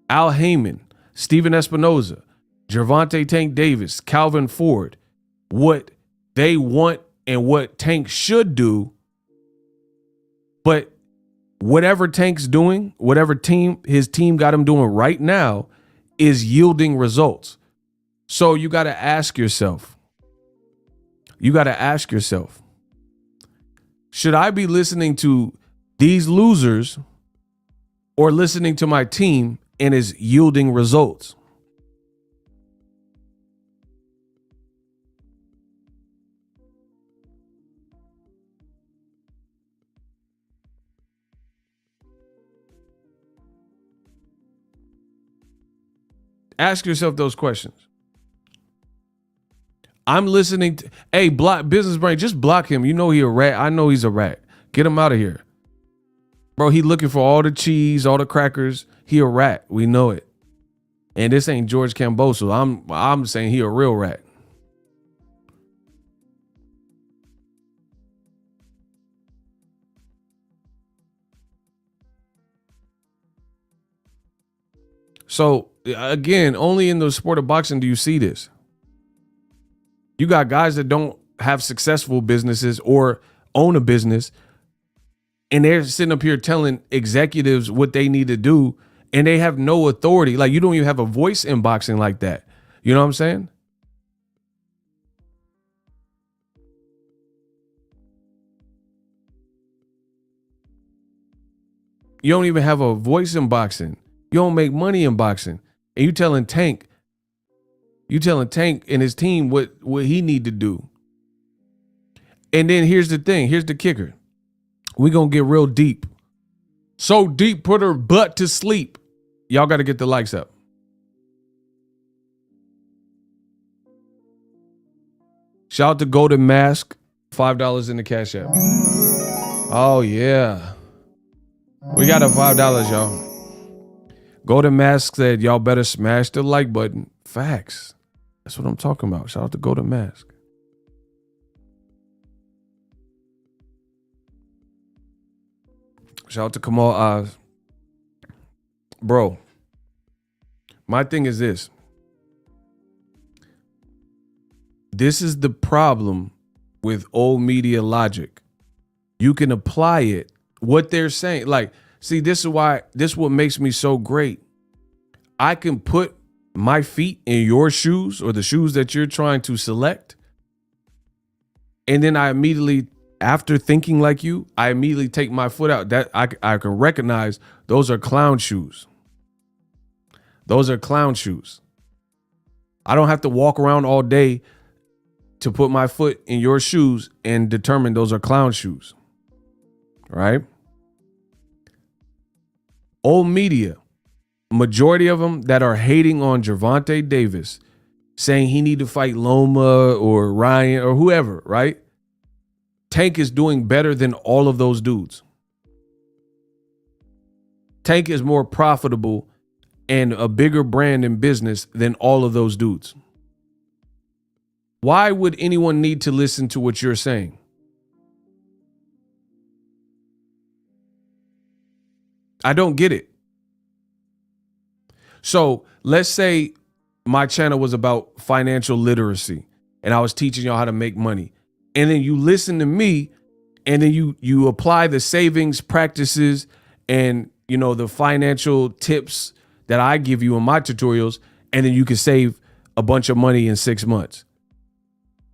Al Heyman, Steven Espinoza, Gervonta Tank Davis, Calvin Ford, what they want and what Tank should do. But whatever Tank's doing, whatever his team got him doing right now is yielding results. So you got to ask yourself, should I be listening to these losers or listening to my team and is yielding results? Ask yourself those questions. I'm listening to, hey, block Business Brain, just block him. You know he a rat. I know he's a rat. Get him out of here. Bro, he looking for all the cheese, all the crackers. He a rat. We know it. And this ain't George Kambosos. I'm saying he a real rat. So again, only in the sport of boxing do you see this. You got guys that don't have successful businesses or own a business, and they're sitting up here telling executives what they need to do, and they have no authority. Like, you don't even have a voice in boxing like that. You know what I'm saying? You don't even have a voice in boxing. You don't make money in boxing. And you telling Tank and his team what he need to do. And then here's the thing. Here's the kicker. We're going to get real deep. So deep, put her butt to sleep. Y'all got to get the likes up. Shout out to Golden Mask. $5 in the Cash App. Oh, yeah. We got a $5, y'all. Golden Mask said, y'all better smash the like button. Facts. That's what I'm talking about. Shout out to Golden Mask. Shout out to Kamal Oz. Bro, my thing is this. This is the problem with old media logic. You can apply it. What they're saying, like, see, this is what makes me so great. I can put my feet in your shoes or the shoes that you're trying to select. And then I immediately, after thinking like you, I immediately take my foot out. That I can recognize those are clown shoes. Those are clown shoes. I don't have to walk around all day to put my foot in your shoes and determine those are clown shoes. Right? Old media, majority of them that are hating on Gervonta Davis, saying he need to fight Loma or Ryan or whoever, right? Tank is doing better than all of those dudes. Tank is more profitable and a bigger brand in business than all of those dudes. Why would anyone need to listen to what you're saying? I don't get it. So let's say my channel was about financial literacy and I was teaching y'all how to make money. And then you listen to me and then you apply the savings practices and, you know, the financial tips that I give you in my tutorials. And then you can save a bunch of money in 6 months.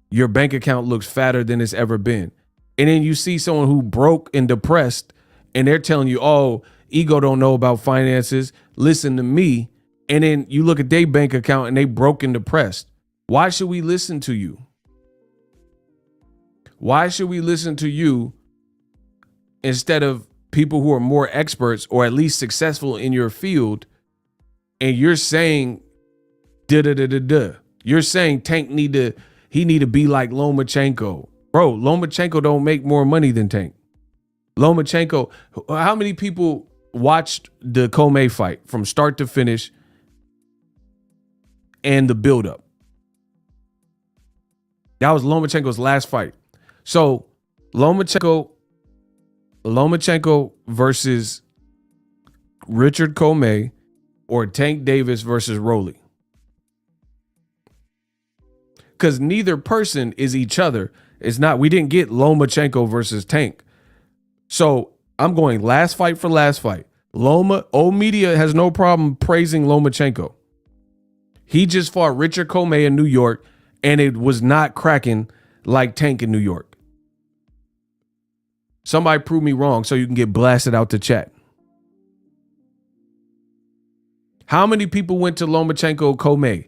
Your bank account looks fatter than it's ever been. And then you see someone who broke and depressed and they're telling you, oh, Ego don't know about finances. Listen to me. And then you look at their bank account and they broke and depressed. Why should we listen to you? Why should we listen to you instead of people who are more experts or at least successful in your field? And you're saying, You're saying Tank need to be like Lomachenko. Bro, Lomachenko don't make more money than Tank. Lomachenko, how many people watched the Comey fight from start to finish and the buildup? That was Lomachenko's last fight. So Lomachenko versus Richard Comey or Tank Davis versus Rolly. Because neither person is each other. It's not, we didn't get Lomachenko versus Tank. So I'm going last fight for last fight. Old media has no problem praising Lomachenko. He just fought Richard Comey in New York, and it was not cracking like Tank in New York. Somebody prove me wrong so you can get blasted out to chat. How many people went to Lomachenko Comey?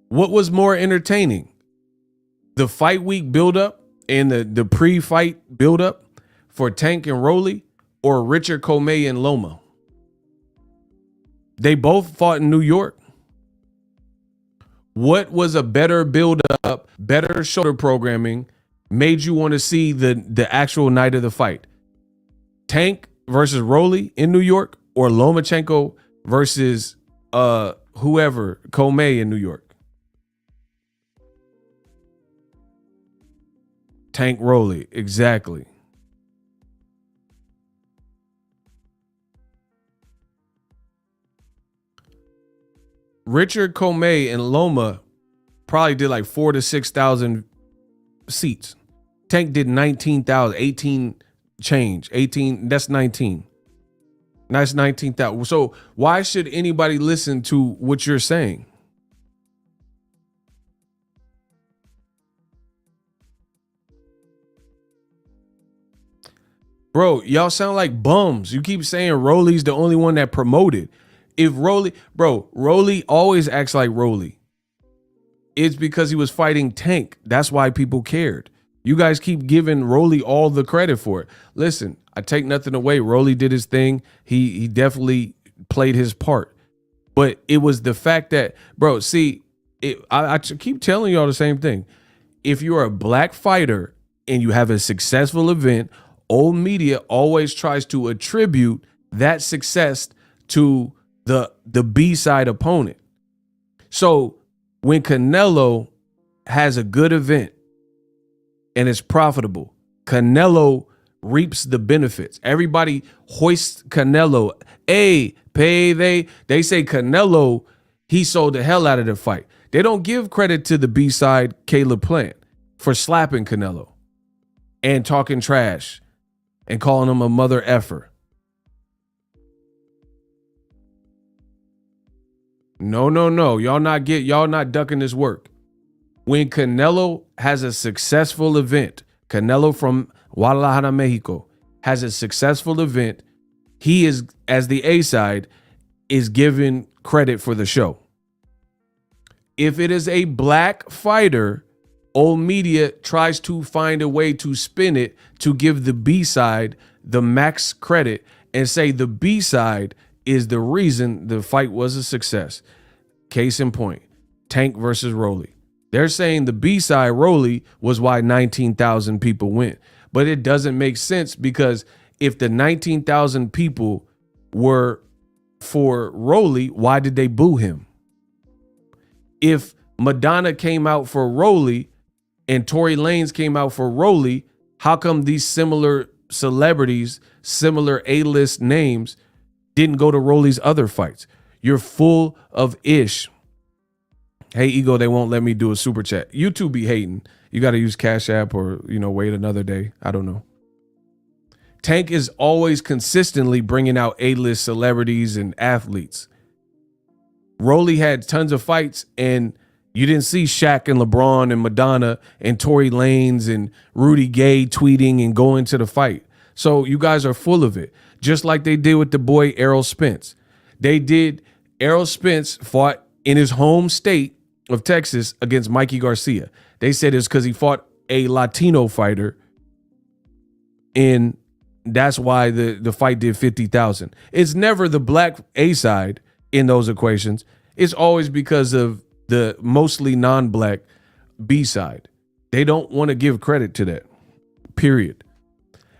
What was more entertaining? The fight week buildup and the pre-fight buildup for Tank and Rolly, or Richard Comey and Loma? They both fought in New York. What was a better buildup, better shoulder programming, made you want to see the actual night of the fight? Tank versus Rolly in New York, or Lomachenko versus whoever, Comey in New York? Tank Rolly, exactly. Richard Comey and Loma probably did like 4,000 to 6,000 seats. Tank did 19,000, 18 change, 18. That's 19. That's 19,000. So why should anybody listen to what you're saying? Bro, y'all sound like bums. You keep saying Rolly's the only one that promoted. If Rolly always acts like Rolly. It's because he was fighting Tank. That's why people cared. You guys keep giving Rolly all the credit for it. Listen, I take nothing away. Rolly did his thing. He definitely played his part. But it was the fact that, bro, see, I keep telling y'all the same thing. If you're a black fighter and you have a successful event, old media always tries to attribute that success to the B-side opponent. So when Canelo has a good event and it's profitable, Canelo reaps the benefits. Everybody hoists Canelo. They say Canelo, he sold the hell out of the fight. They don't give credit to the B-side, Caleb Plant, for slapping Canelo and talking trash and calling him a mother effer. No. Y'all not ducking this work. When Canelo has a successful event, Canelo from Guadalajara, Mexico, has a successful event, he is, as the A side, is given credit for the show. If it is a black fighter, old media tries to find a way to spin it to give the B side the max credit and say the B side is the reason the fight was a success. Case in point, Tank versus Rolly. They're saying the B-side, Rolly, was why 19,000 people went. But it doesn't make sense, because if the 19,000 people were for Rolly, why did they boo him? If Madonna came out for Rolly and Tory Lanez came out for Rolly, how come these similar celebrities, similar A-list names, didn't go to Rolly's other fights? You're full of ish. Hey, Ego, they won't let me do a super chat. YouTube be hating. You got to use Cash App or, wait another day. I don't know. Tank is always consistently bringing out A-list celebrities and athletes. Rolly had tons of fights, and you didn't see Shaq and LeBron and Madonna and Tory Lanez and Rudy Gay tweeting and going to the fight. So you guys are full of it. Just like they did with the boy Errol Spence. Errol Spence fought in his home state of Texas against Mikey Garcia. They said it's because he fought a Latino fighter, and that's why the fight did 50,000. It's never the black A side in those equations. It's always because of the mostly non-black B side. They don't want to give credit to that. Period.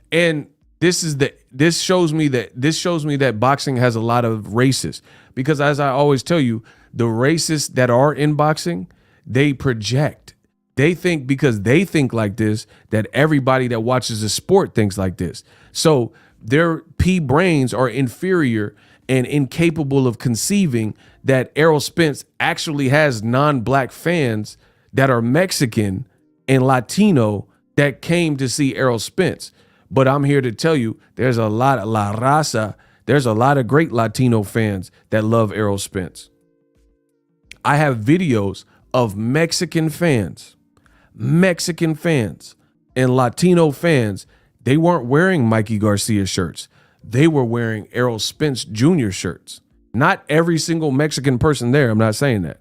And this shows me that boxing has a lot of racists, because as I always tell you, the racists that are in boxing, they project. They think because they think like this, that everybody that watches the sport thinks like this. So their pea brains are inferior and incapable of conceiving that Errol Spence actually has non-black fans that are Mexican and Latino that came to see Errol Spence. But I'm here to tell you, there's a lot of La Raza. There's a lot of great Latino fans that love Errol Spence. I have videos of Mexican fans and Latino fans. They weren't wearing Mikey Garcia shirts. They were wearing Errol Spence Jr. shirts. Not every single Mexican person there. I'm not saying that.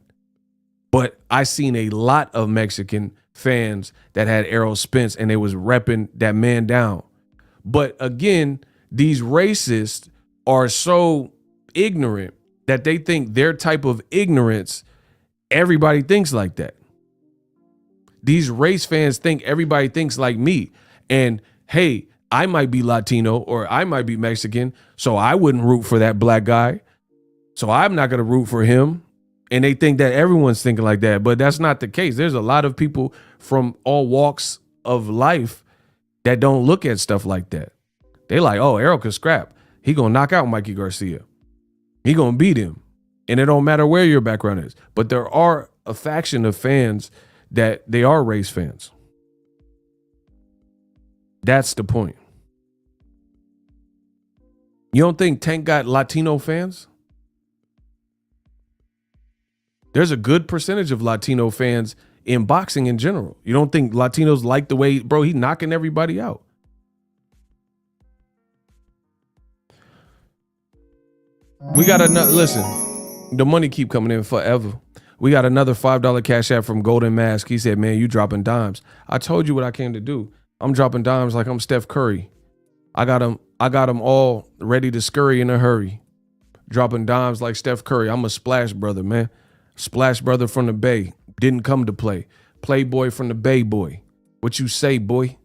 But I seen a lot of Mexican fans that had Errol Spence, and they was repping that man down. But again, these racists are so ignorant that they think their type of ignorance, everybody thinks like that. These race fans think everybody thinks like me. And hey, I might be Latino or I might be Mexican, so I wouldn't root for that black guy. So I'm not going to root for him. And they think that everyone's thinking like that, but that's not the case. There's a lot of people from all walks of life that don't look at stuff like that. They like, oh, Errol could scrap. He gonna knock out Mikey Garcia. He gonna beat him. And it don't matter where your background is. But there are a faction of fans that they are race fans. That's the point. You don't think Tank got Latino fans? There's a good percentage of Latino fans in boxing in general. You don't think Latinos like the way, bro, he knocking everybody out. We got another, listen, the money keep coming in forever. We got another $5 cash app from Golden Mask. He said, man, you dropping dimes. I told you what I came to do. I'm dropping dimes like I'm Steph Curry. I got them all ready to scurry in a hurry. Dropping dimes like Steph Curry. I'm a splash brother, man. Splash brother from the Bay. Didn't come to play. Playboy from the Bay boy. What you say, boy?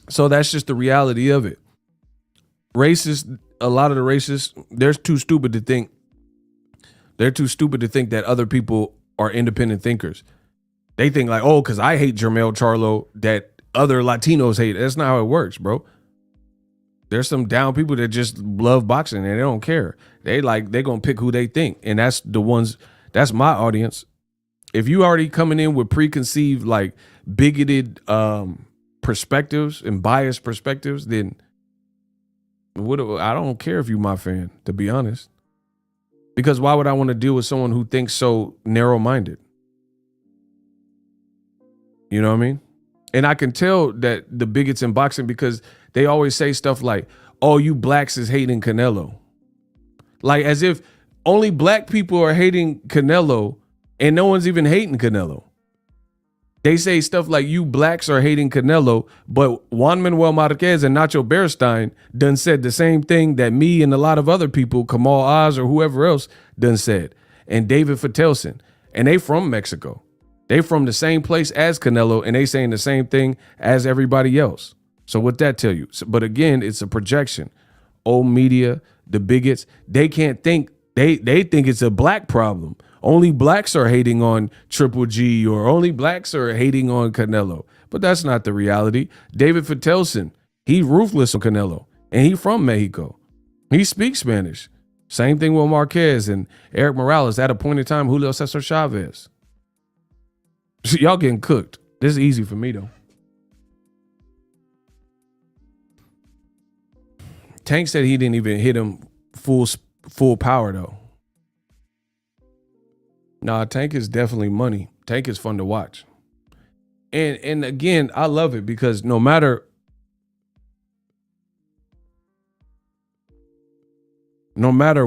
So that's just the reality of it. Racists, a lot of the racists, they're too stupid to think that other people are independent thinkers. They think like, oh, because I hate Jermell Charlo, that other Latinos hate. That's not how it works, bro. There's some down people that just love boxing and they don't care. They're gonna pick who they think. And that's the ones, that's my audience. If you already coming in with preconceived, like bigoted perspectives and biased perspectives, then I don't care if you my fan, to be honest. Because why would I want to deal with someone who thinks so narrow-minded? You know what I mean? And I can tell that the bigots in boxing, because they always say stuff like, oh, you blacks is hating Canelo. Like as if only black people are hating Canelo and no one's even hating Canelo. They say stuff like you blacks are hating Canelo, but Juan Manuel Marquez and Nacho Beristain done said the same thing that me and a lot of other people, Kamal Oz or whoever else, done said. And David Fatelson. And they from Mexico. They from the same place as Canelo, and they saying the same thing as everybody else. So what that tell you? But again, it's a projection. Old media, the bigots, they can't think, they think it's a black problem. Only blacks are hating on Triple G, or only blacks are hating on Canelo. But that's not the reality. David Fatelson, he ruthless on Canelo, and he from Mexico. He speaks Spanish. Same thing with Marquez and Eric Morales. At a point in time, Julio Cesar Chavez. Y'all getting cooked. This is easy for me, though. Tank said he didn't even hit him full power, though. Nah, Tank is definitely money. Tank is fun to watch. And again, I love it because no matter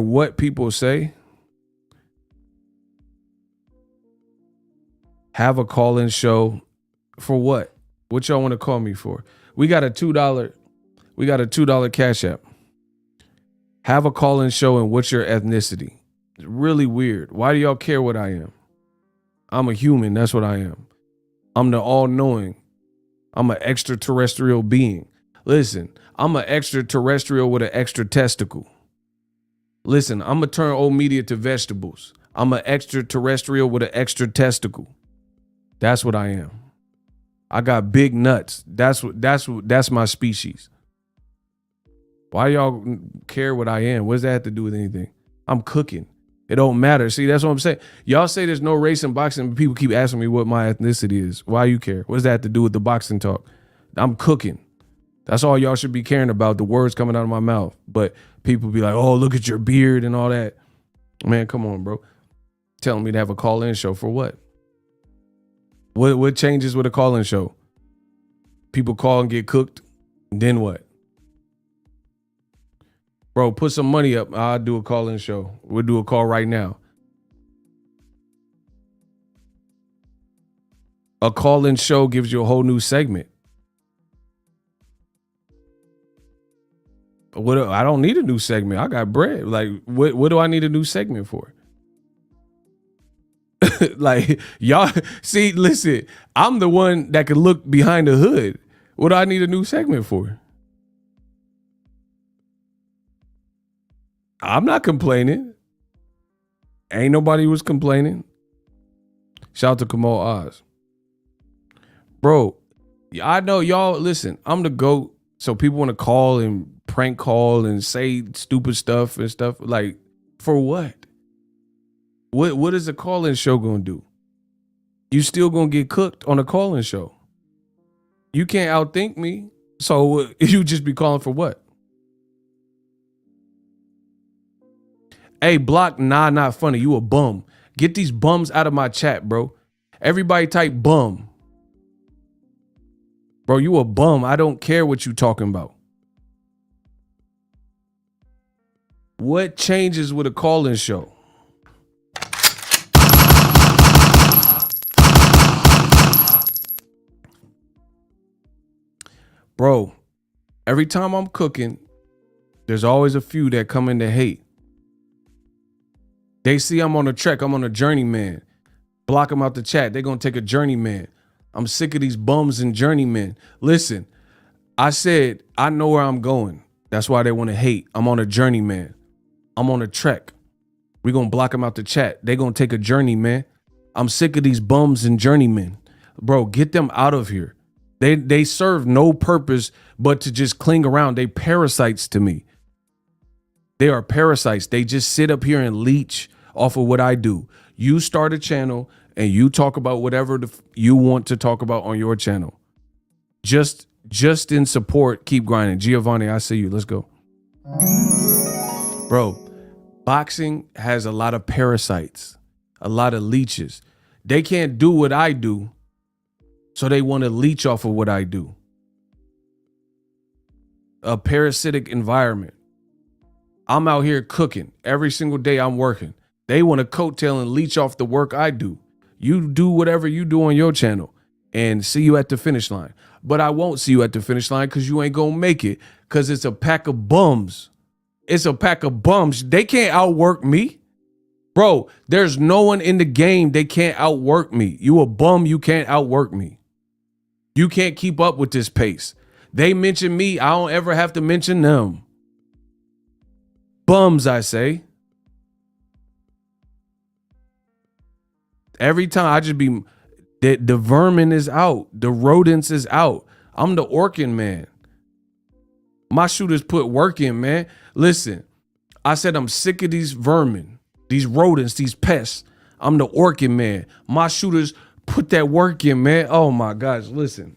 what people say, have a call-in show for what? What y'all want to call me for? We got a $2 cash app. Have a call-in show and what's your ethnicity? It's really weird. Why do y'all care what I am? I'm a human. That's what I am. I'm the all-knowing. I'm an extraterrestrial being. Listen, I'm an extraterrestrial with an extra testicle. Listen, I'm going to turn old media to vegetables. I'm an extraterrestrial with an extra testicle. That's what I am. I got big nuts. That's my species. Why y'all care what I am? What does that have to do with anything? I'm cooking. It don't matter. See, that's what I'm saying. Y'all say there's no race in boxing, but people keep asking me what my ethnicity is. Why you care? What does that have to do with the boxing talk? I'm cooking. That's all y'all should be caring about, the words coming out of my mouth. But people be like, oh, look at your beard and all that. Man, come on, bro. Telling me to have a call-in show for what? What changes with a call-in show? People call and get cooked, then what? Bro, put some money up. I'll do a call-in show. We'll do a call right now. A call-in show gives you a whole new segment. I don't need a new segment. I got bread. Like, what do I need a new segment for? Like y'all see, listen, I'm the one that can look behind the hood. What do I need a new segment for? I'm not complaining. Ain't nobody was complaining. Shout out to Kamal Oz. Bro, I know y'all, listen, I'm the GOAT. So people want to call and prank call and say stupid stuff and stuff. Like, for what? What is a call-in show gonna do? You still gonna get cooked on a call-in show. You can't outthink me. So you just be calling for what? Hey, Block, nah, not funny. You a bum. Get these bums out of my chat, bro. Everybody type bum. Bro, you a bum. I don't care what you talking about. What changes with a call-in show? Bro, every time I'm cooking, there's always a few that come in to hate. They see I'm on a trek, I'm on a journeyman. Block them out the chat. They're going to take a journeyman. I'm sick of these bums and journeymen. Listen, I said, I know where I'm going. That's why they want to hate. I'm on a journeyman. I'm on a trek. We're going to block them out the chat. They're going to take a journeyman. I'm sick of these bums and journeymen. Bro, get them out of here. They serve no purpose but to just cling around. They parasites to me. They are parasites. They just sit up here and leech off of what I do. You start a channel and you talk about whatever you want to talk about on your channel. Just in support, keep grinding. Giovanni, I see you. Let's go. Bro, boxing has a lot of parasites, a lot of leeches. They can't do what I do, so they want to leech off of what I do. A parasitic environment. I'm out here cooking. Every single day I'm working. They want to coattail and leech off the work I do. You do whatever you do on your channel and see you at the finish line. But I won't see you at the finish line because you ain't going to make it because it's a pack of bums. It's a pack of bums. They can't outwork me. Bro, there's no one in the game. They can't outwork me. You a bum. You can't outwork me. You can't keep up with this pace. They mention me. I don't ever have to mention them. Bums, I say. Every time I just be, the vermin is out. The rodents is out. I'm the Orkin man. My shooters put work in, man. Listen, I said I'm sick of these vermin, these rodents, these pests. I'm the Orkin man. My shooters put that work in, man. Oh my gosh, listen.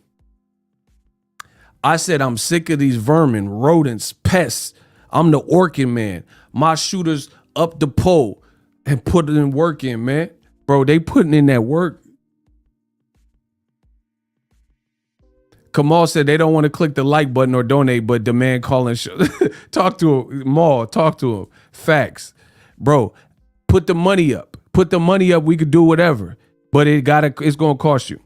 I said I'm sick of these vermin, rodents, pests. I'm the Orkin man. My shooters up the pole and put it in work in, man. Bro, they putting in that work. Kamal said they don't want to click the like button or donate, but demand calling. Talk to him, Maul. Talk to him. Facts, bro. Put the money up. Put the money up. We could do whatever, but it's gonna cost you.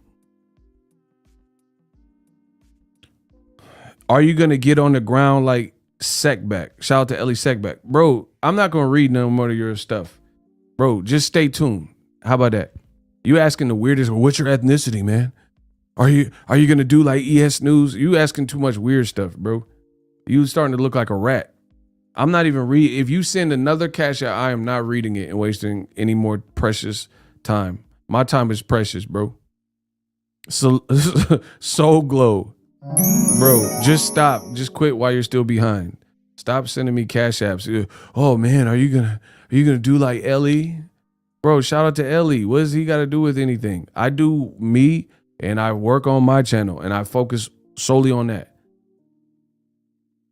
Are you gonna get on the ground like Sekback? Shout out to Ellie Sekback, bro. I'm not gonna read no more of your stuff, bro. Just stay tuned. How about that? You asking the weirdest, what's your ethnicity, man? Are you gonna do like ES News? You asking too much weird stuff, bro. You starting to look like a rat. I'm not even reading. If you send another cash out, I am not reading it and wasting any more precious time. My time is precious, bro. So Soul Glow, bro. Just stop. Just quit while you're still behind. Stop sending me cash apps. Oh man, are you gonna do like Ellie? Bro, shout out to Ellie. What does he got to do with anything? I do me and I work on my channel and I focus solely on that.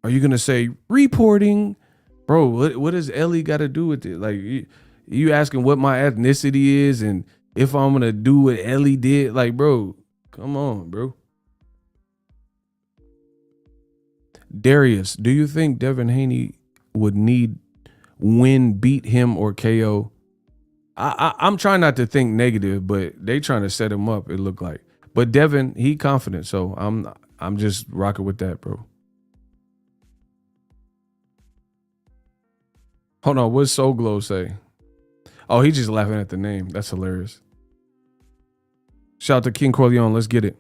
Are you going to say reporting? Bro, what does Ellie got to do with it? Like, you asking what my ethnicity is and if I'm going to do what Ellie did? Like, bro, come on, bro. Darius, do you think Devin Haney would beat him or KO? I'm trying not to think negative, but they trying to set him up, it looked like. But Devin, he confident, so I'm just rocking with that, bro. Hold on, what's Soul Glow say? Oh, he just laughing at the name. That's hilarious. Shout out to King Corleone. Let's get it.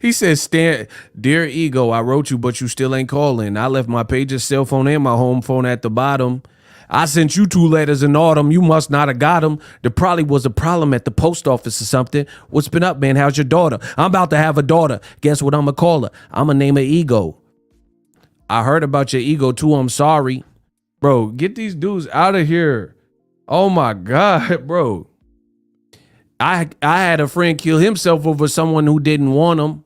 He says, Dear Ego, I wrote you, but you still ain't calling. I left my pager's cell phone and my home phone at the bottom. I sent you 2 letters in autumn. You must not have got them. There probably was a problem at the post office or something. What's been up, man? How's your daughter? I'm about to have a daughter. Guess what I'm going to call her? I'm going to name her Ego. I heard about your ego too. I'm sorry. Bro, get these dudes out of here. Oh my God, bro. I had a friend kill himself over someone who didn't want him.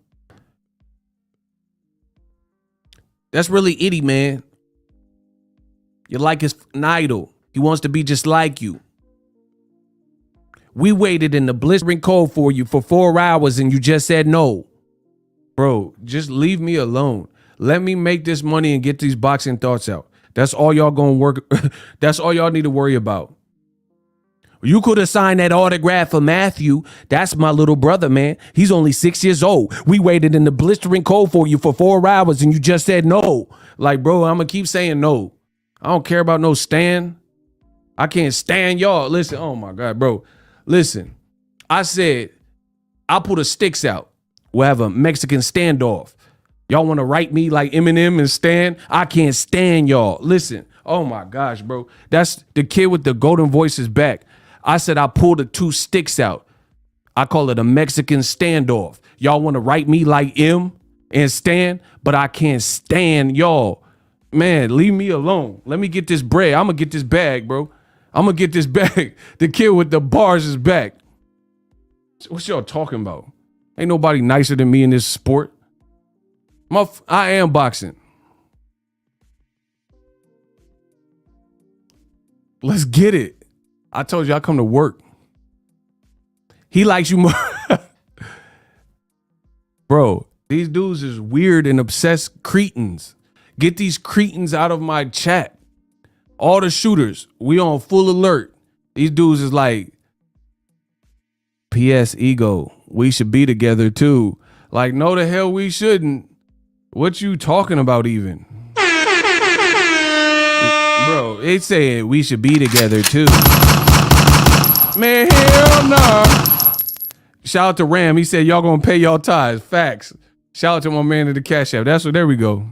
That's really itty, man. You're like his idol. He wants to be just like you. We waited in the blistering cold for you for 4 hours and you just said no. Bro, just leave me alone. Let me make this money and get these boxing thoughts out. That's all y'all gonna work. That's all y'all need to worry about. You could have signed that autograph for Matthew. That's my little brother, man. He's only 6 years old. We waited in the blistering cold for you for 4 hours and you just said no. Like, bro, I'm gonna keep saying no. I don't care about no stand. I can't stand y'all. Listen, oh my God, bro. Listen, I said, I'll put the sticks out. We'll have a Mexican standoff. Y'all want to write me like Eminem and Stan? I can't stand y'all. Listen, oh my gosh, bro. That's the kid with the golden voice is back. I said I pulled the 2 sticks out. I call it a Mexican standoff. Y'all want to write me like M and Stan, but I can't stand y'all. Man, leave me alone. Let me get this bread. I'm going to get this bag, bro. I'm going to get this bag. The kid with the bars is back. What y'all talking about? Ain't nobody nicer than me in this sport. I am boxing. Let's get it. I told you I come to work. He likes you more. Bro, these dudes is weird and obsessed cretins. Get these cretins out of my chat. All the shooters, we on full alert. These dudes is like, P.S. Ego, we should be together too. Like, no the hell we shouldn't. What you talking about even? Bro, they said we should be together too. Man, hell nah. Shout out to Ram. He said y'all gonna pay y'all tithes. Facts. Shout out to my man at the Cash App. That's what, there we go.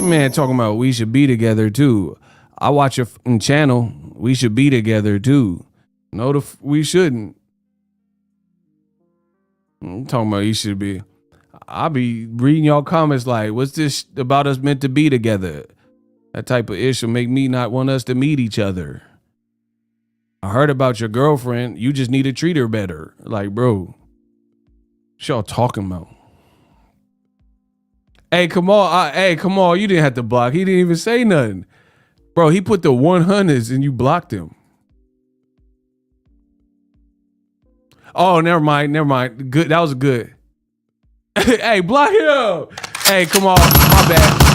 Man talking about we should be together too. I watch your channel. We should be together too. No, we shouldn't. I'm talking about you should be. I be reading y'all comments like, what's this about us meant to be together? That type of issue make me not want us to meet each other. I heard about your girlfriend. You just need to treat her better. Like, bro, what y'all talking about? Hey, come on. Hey, come on. You didn't have to block. He didn't even say nothing. Bro, he put the 100s and you blocked him. Oh, never mind. Never mind. Good. That was good. Hey, block him. Hey, come on. My bad.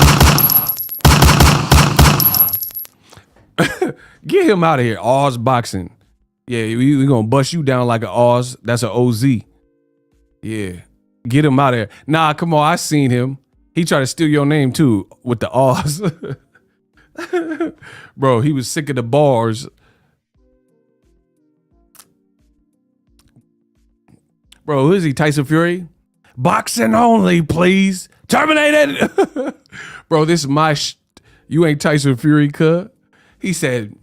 Get him out of here. Oz boxing. Yeah, we gonna bust you down like an Oz. That's an OZ. Yeah. Get him out of here. Nah, come on. I seen him. He tried to steal your name too with the Oz. Bro, he was sick of the bars. Bro, who is he? Tyson Fury? Boxing only, please. Terminated. Bro, this is my you ain't Tyson Fury, cut. He said,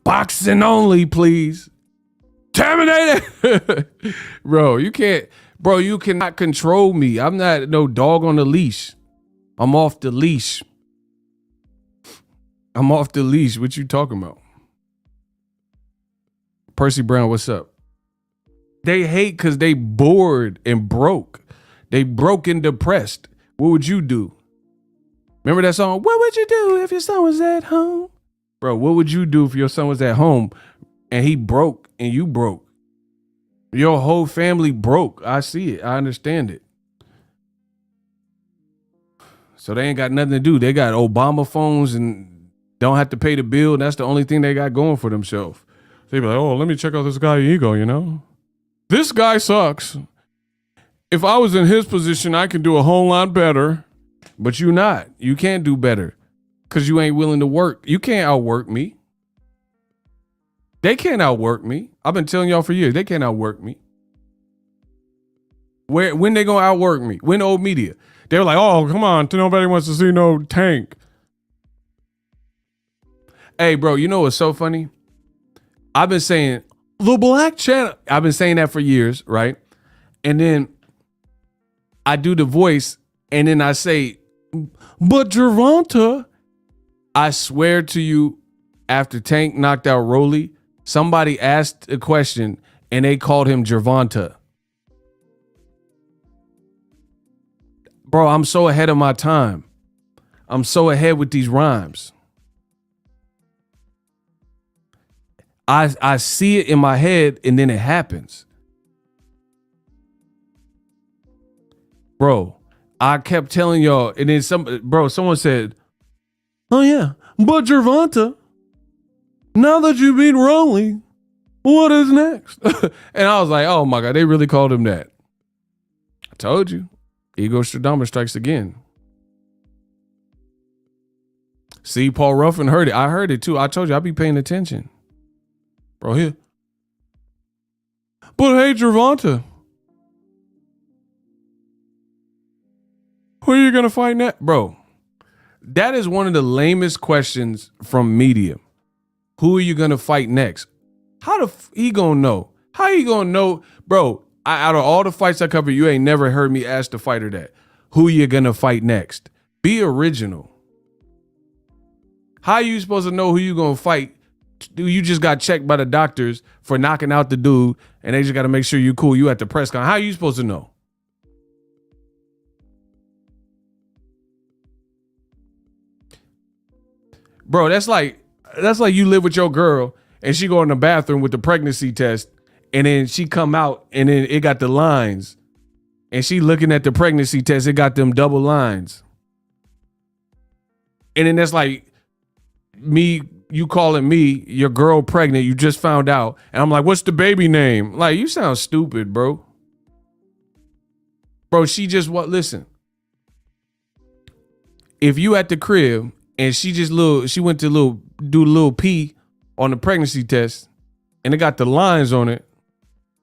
boxing only, please. Terminated. Bro, you cannot control me. I'm not no dog on the leash. I'm off the leash. I'm off the leash. What you talking about? Percy Brown, what's up? They hate because they bored and broke. They broke and depressed. What would you do? Remember that song? What would you do if your son was at home? Bro, what would you do if your son was at home and he broke and you broke? Your whole family broke. I see it. I understand it. So they ain't got nothing to do. They got Obama phones and don't have to pay the bill. That's the only thing they got going for themselves. They be like, oh, let me check out this guy Ego, you know? This guy sucks. If I was in his position, I could do a whole lot better. But you not. You can't do better because you ain't willing to work. You can't outwork me. They can't outwork me. I've been telling y'all for years, they can't outwork me. When they gonna outwork me? When old media? They were like, oh, come on, nobody wants to see no Tank. Hey, bro, you know what's so funny? I've been saying the Black Channel. I've been saying that for years, right? And then I do the voice, and then I say, but Gervonta, I swear to you, after Tank knocked out Rolly, somebody asked a question, and they called him Gervonta. Bro, I'm so ahead of my time. I'm so ahead with these rhymes. I see it in my head and then it happens. Bro, I kept telling y'all, and then someone said, oh yeah, but Gervonta, now that you beat Rolly, what is next? And I was like, oh my God, they really called him that. I told you. Ego Stradamus strikes again. See, Paul Ruffin heard it. I heard it too. I told you I'll be paying attention. Bro, here. But hey, Gervonta, who are you going to fight next? Bro, that is one of the lamest questions from media. Who are you going to fight next? How he going to know? How you going to know? Bro, out of all the fights I cover, you ain't never heard me ask the fighter that. Who you gonna fight next? Be original. How you supposed to know who you gonna fight? You just got checked by the doctors for knocking out the dude, and they just got to make sure you cool. You at the press con. How you supposed to know? Bro, that's like you live with your girl and she go in the bathroom with the pregnancy test, and then she come out and then it got the lines, and she looking at the pregnancy test, it got them double lines. And then that's like you calling me, your girl pregnant, you just found out, and I'm like, what's the baby name? Like, you sound stupid, bro. Bro, listen. If you at the crib and she went to do a little pee on the pregnancy test, and it got the lines on it,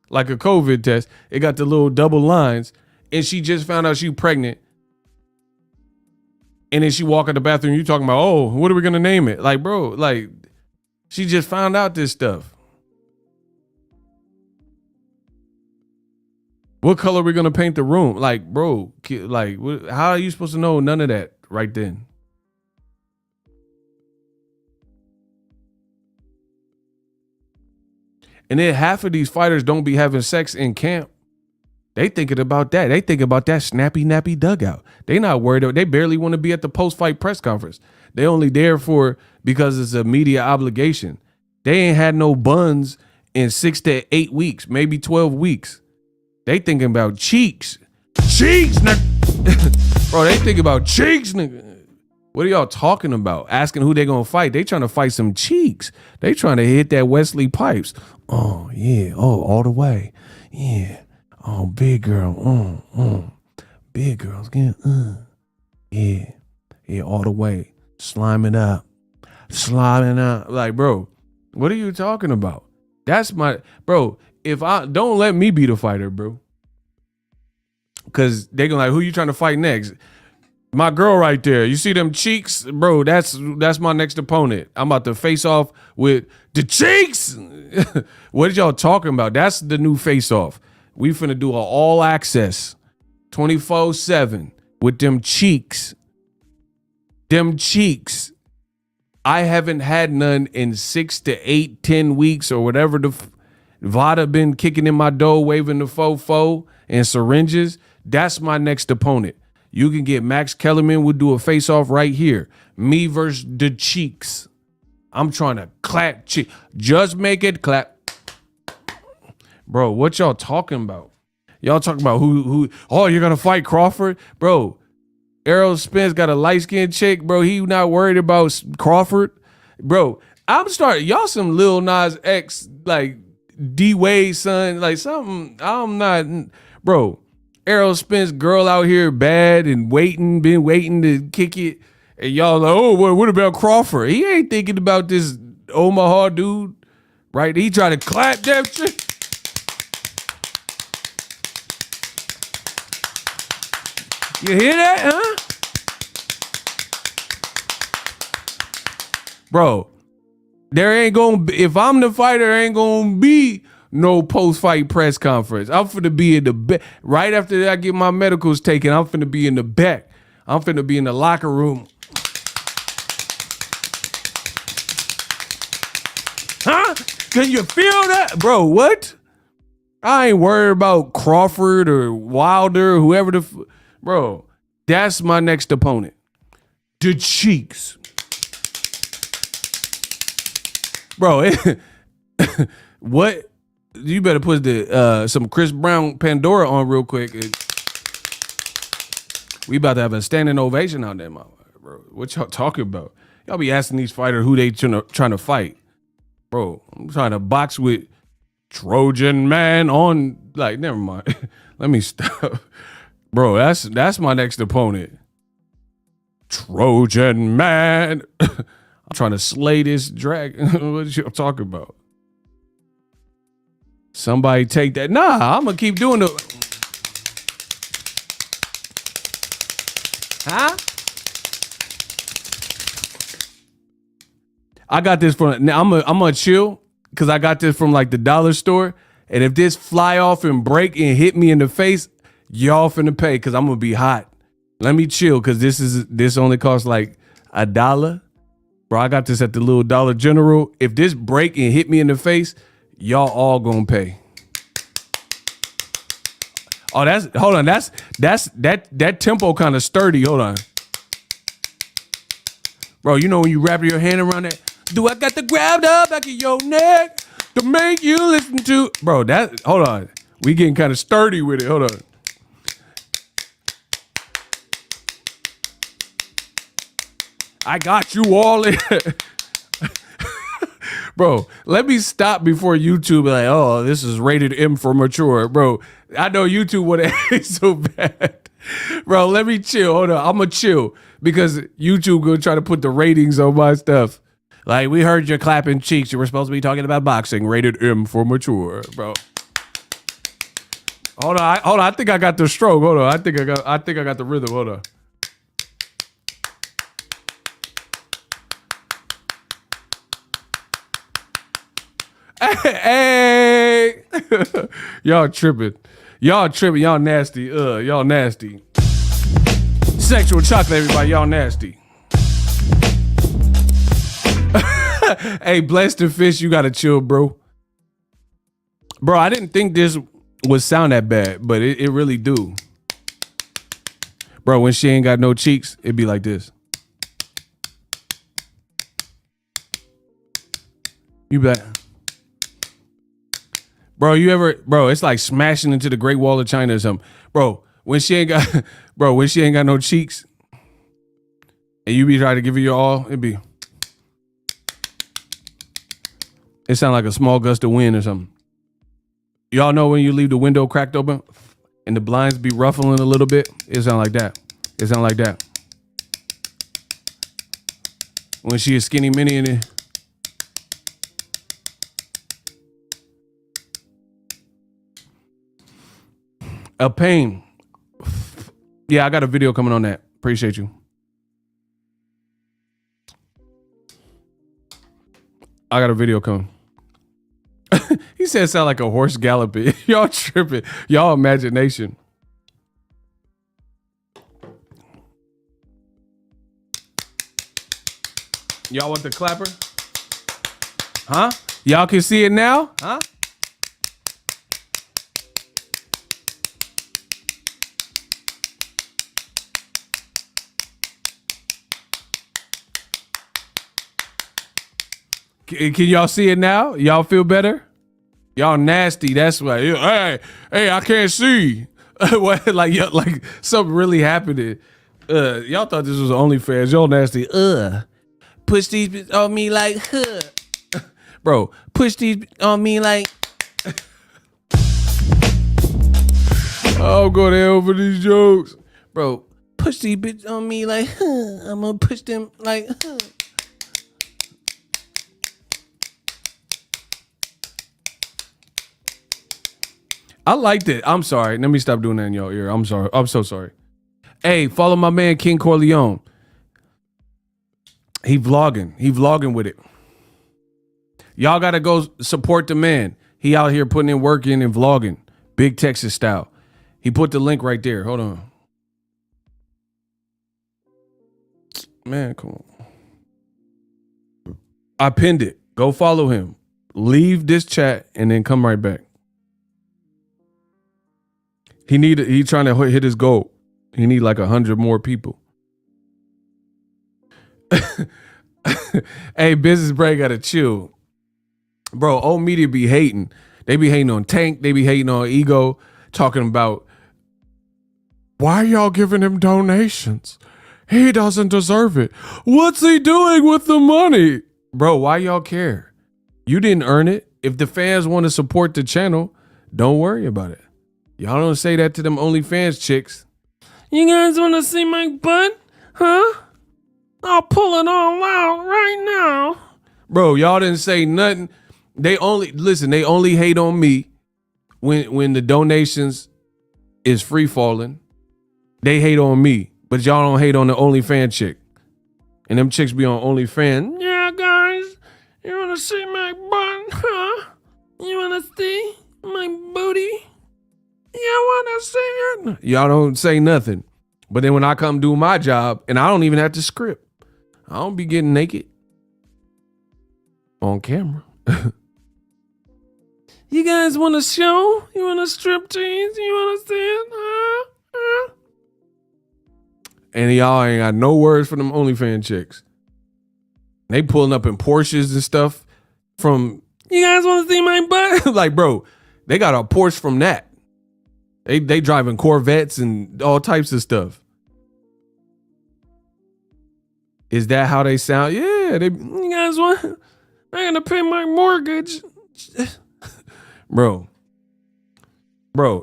like a COVID test, it got the little double lines, and she just found out she pregnant, and then she walk in the bathroom, you talking about, oh, what are we gonna name it? Like, bro, like, she just found out this stuff. What color are we gonna paint the room? Like, bro, like, how are you supposed to know none of that right then? And then half of these fighters don't be having sex in camp. They thinking about that. They think about that snappy, nappy dugout. They not worried. They barely want to be at the post-fight press conference. They only there because it's a media obligation. They ain't had no buns in 6 to 8 weeks, maybe 12 weeks. They thinking about cheeks. Cheeks, nigga. Bro, they think about cheeks, nigga. What are y'all talking about? Asking who they gonna fight. They trying to fight some cheeks. They trying to hit that Wesley Pipes. Oh, yeah. Oh, all the way. Yeah. Oh, big girl. Big girls. Yeah. Yeah, all the way. Sliming up. Like, bro, what are you talking about? That's my, bro, don't let me be the fighter, bro. Cause they gonna like, who you trying to fight next? My girl right there. You see them cheeks? Bro, that's my next opponent. I'm about to face off with the cheeks. What are y'all talking about? That's the new face off. We finna do an all access 24/7 with them cheeks. Them cheeks. I haven't had none in 6 to 8, 10 weeks or whatever. The Vada been kicking in my door, waving the fofo and syringes. That's my next opponent. You can get Max Kellerman. We'll do a face off right here. Me versus the cheeks. I'm trying to clap cheek. Just make it clap. Bro, what y'all talking about? Y'all talking about who? Oh, you're gonna fight Crawford? Bro, Errol Spence got a light-skinned chick, bro. He not worried about Crawford. Bro, I'm starting, y'all some Lil Nas X, like D-Wade son, like something. I'm not, bro. Errol Spence girl out here bad and been waiting to kick it. And y'all like, oh, what about Crawford? He ain't thinking about this Omaha dude. right? He tried to clap that shit. You hear that, huh? Bro, there ain't gonna be, if I'm the fighter, there ain't gonna be no post-fight press conference. I'm finna be in the back. Right after I get my medicals taken, I'm finna be in the back. I'm finna be in the locker room. Huh? Can you feel that? Bro, what? I ain't worried about Crawford or Wilder or whoever bro, that's my next opponent. The Cheeks. Bro, what? You better put the some Chris Brown Pandora on real quick. We about to have a standing ovation out there, bro. What y'all talking about? Y'all be asking these fighters who they trying to fight. Bro, I'm trying to box with Trojan Man on, like, never mind. Let me stop. Bro, that's my next opponent. Trojan Man. I'm trying to slay this dragon. What you talking about? Somebody take that. Nah, I'm gonna keep doing the. Huh? I got this from. Now I'm gonna chill because I got this from like the dollar store. And if this fly off and break and hit me in the face, y'all finna pay because I'm gonna be hot. Let me chill because this only costs like $1. Bro, I got this at the little Dollar General. If this break and hit me in the face, y'all all gonna pay. Oh, hold on. That tempo kind of sturdy. Hold on. Bro, you know when you wrap your hand around that, do I got to grab the back of your neck to make you listen to? Bro, hold on. We getting kind of sturdy with it. Hold on. I got you all in. Bro, let me stop before YouTube be like, oh, this is rated M for mature. Bro, I know YouTube would have hate so bad. Bro, let me chill. Hold on. I'm going to chill because YouTube going to try to put the ratings on my stuff. Like, we heard you clapping cheeks. You were supposed to be talking about boxing. Rated M for mature, bro. Hold on. I think I got the stroke. Hold on. I think I got the rhythm. Hold on. Hey, y'all tripping. Y'all nasty. Y'all nasty. Sexual chocolate, everybody. Y'all nasty. Hey, blessed and fish, you gotta chill, bro. Bro, I didn't think this would sound that bad, but it really do. Bro, when she ain't got no cheeks, it'd be like this. You bet. Bro, it's like smashing into the Great Wall of China or something. Bro, when she ain't got no cheeks and you be trying to give her your all, it sound like a small gust of wind or something. Y'all know when you leave the window cracked open and the blinds be ruffling a little bit? It sound like that. It sound like that. When she is skinny mini in it. A pain. Yeah, I got a video coming on that. Appreciate you. I got a video coming. He said it sound like a horse galloping. Y'all tripping. Y'all imagination. Y'all want the clapper? Huh? Y'all can see it now? Huh? Can y'all see it now? Y'all feel better? Y'all nasty. That's why. Hey, I can't see. What? Like something really happened. Y'all thought this was OnlyFans. Y'all nasty. Push these on me like, bro. Push these on me like. I'm going to hell for these jokes, bro. Push these bitches on me like, I'm gonna push them like, I liked it. I'm sorry. Let me stop doing that in your ear. I'm sorry. I'm so sorry. Hey, follow my man King Corleone. He vlogging. He vlogging with it. Y'all gotta go support the man. He out here putting in work in and vlogging. Big Texas style. He put the link right there. Hold on. Man, come on. I pinned it. Go follow him. Leave this chat and then come right back. He trying to hit his goal. He need like 100 more people. Hey, business break gotta chill. Bro, old media be hating. They be hating on Tank. They be hating on Ego. Talking about, why y'all giving him donations? He doesn't deserve it. What's he doing with the money? Bro, why y'all care? You didn't earn it. If the fans want to support the channel, don't worry about it. Y'all don't say that to them OnlyFans chicks. You guys want to see my butt? Huh? I'll pull it all out right now. Bro, y'all didn't say nothing. They only hate on me when the donations is free falling. They hate on me, but y'all don't hate on the OnlyFans chick. And them chicks be on OnlyFans. Yeah, guys, you wanna see my butt, huh? You wanna see my booty? You wanna see it? Y'all don't say nothing. But then when I come do my job, and I don't even have to script, I don't be getting naked on camera. You guys want a show? You want a strip tease? You want to see it? And y'all ain't got no words for them OnlyFans chicks. They pulling up in Porsches and stuff from, you guys want to see my butt? Like, bro, they got a Porsche from that. They driving Corvettes and all types of stuff. Is that how they sound? Yeah, you guys want, I gotta pay my mortgage. Bro,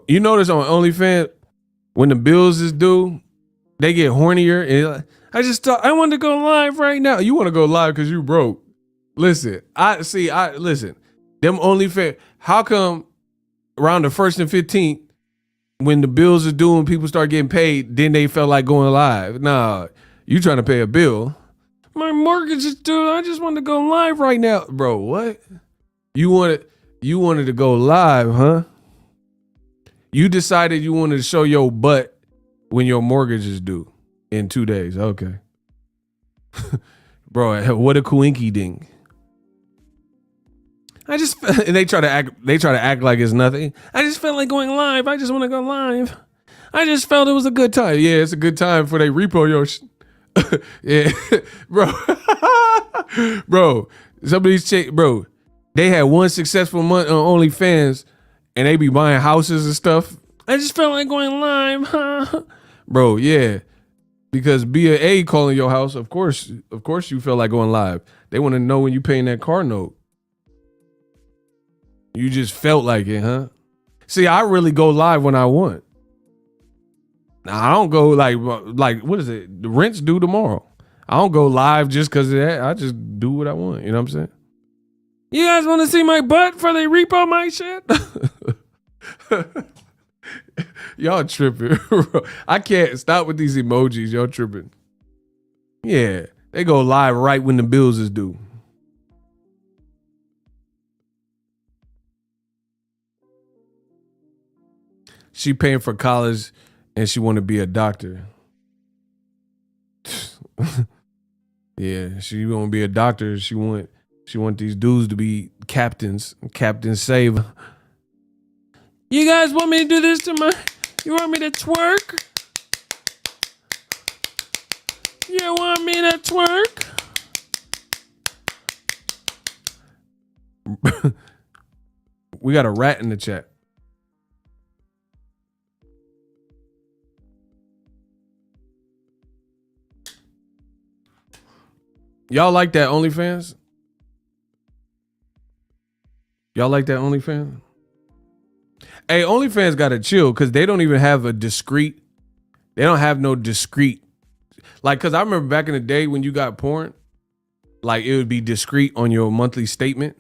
you notice on OnlyFans, when the bills is due, they get hornier. And I just thought, I want to go live right now. You want to go live because you broke. Listen, listen, them OnlyFans, how come around the 1st and 15th, when the bills are due and people start getting paid, then they felt like going live? Nah, you trying to pay a bill. My mortgage is due. I just want to go live right now. Bro, what? You wanted to go live, huh? You decided you wanted to show your butt when your mortgage is due in 2 days. Okay. Bro, what a coinky ding. And they try to act like it's nothing. I just felt like going live. I just want to go live. I just felt it was a good time. Yeah, it's a good time for they repo your yeah. Bro. Bro, some of these chicks, bro, they had one successful month on OnlyFans and they be buying houses and stuff. I just felt like going live, huh? Bro, yeah. Because BA calling your house, of course you feel like going live. They want to know when you paying that car note. You just felt like it, huh? See, I really go live when I want. I don't go like what is it? The rent's due tomorrow. I don't go live just because of that. I just do what I want. You know what I'm saying? You guys want to see my butt before they repo my shit? Y'all tripping. I can't stop with these emojis. Y'all tripping. Yeah, they go live right when the bills is due. She paying for college and she want to be a doctor. Yeah, she want to be a doctor. She want these dudes to be captains. Captain Save. You guys want me to do this to my... You want me to twerk? You want me to twerk? We got a rat in the chat. Y'all like that OnlyFans? Y'all like that OnlyFans? Hey, OnlyFans got to chill because they don't even have a discreet. They don't have no discreet. Like, because I remember back in the day when you got porn, like it would be discreet on your monthly statement.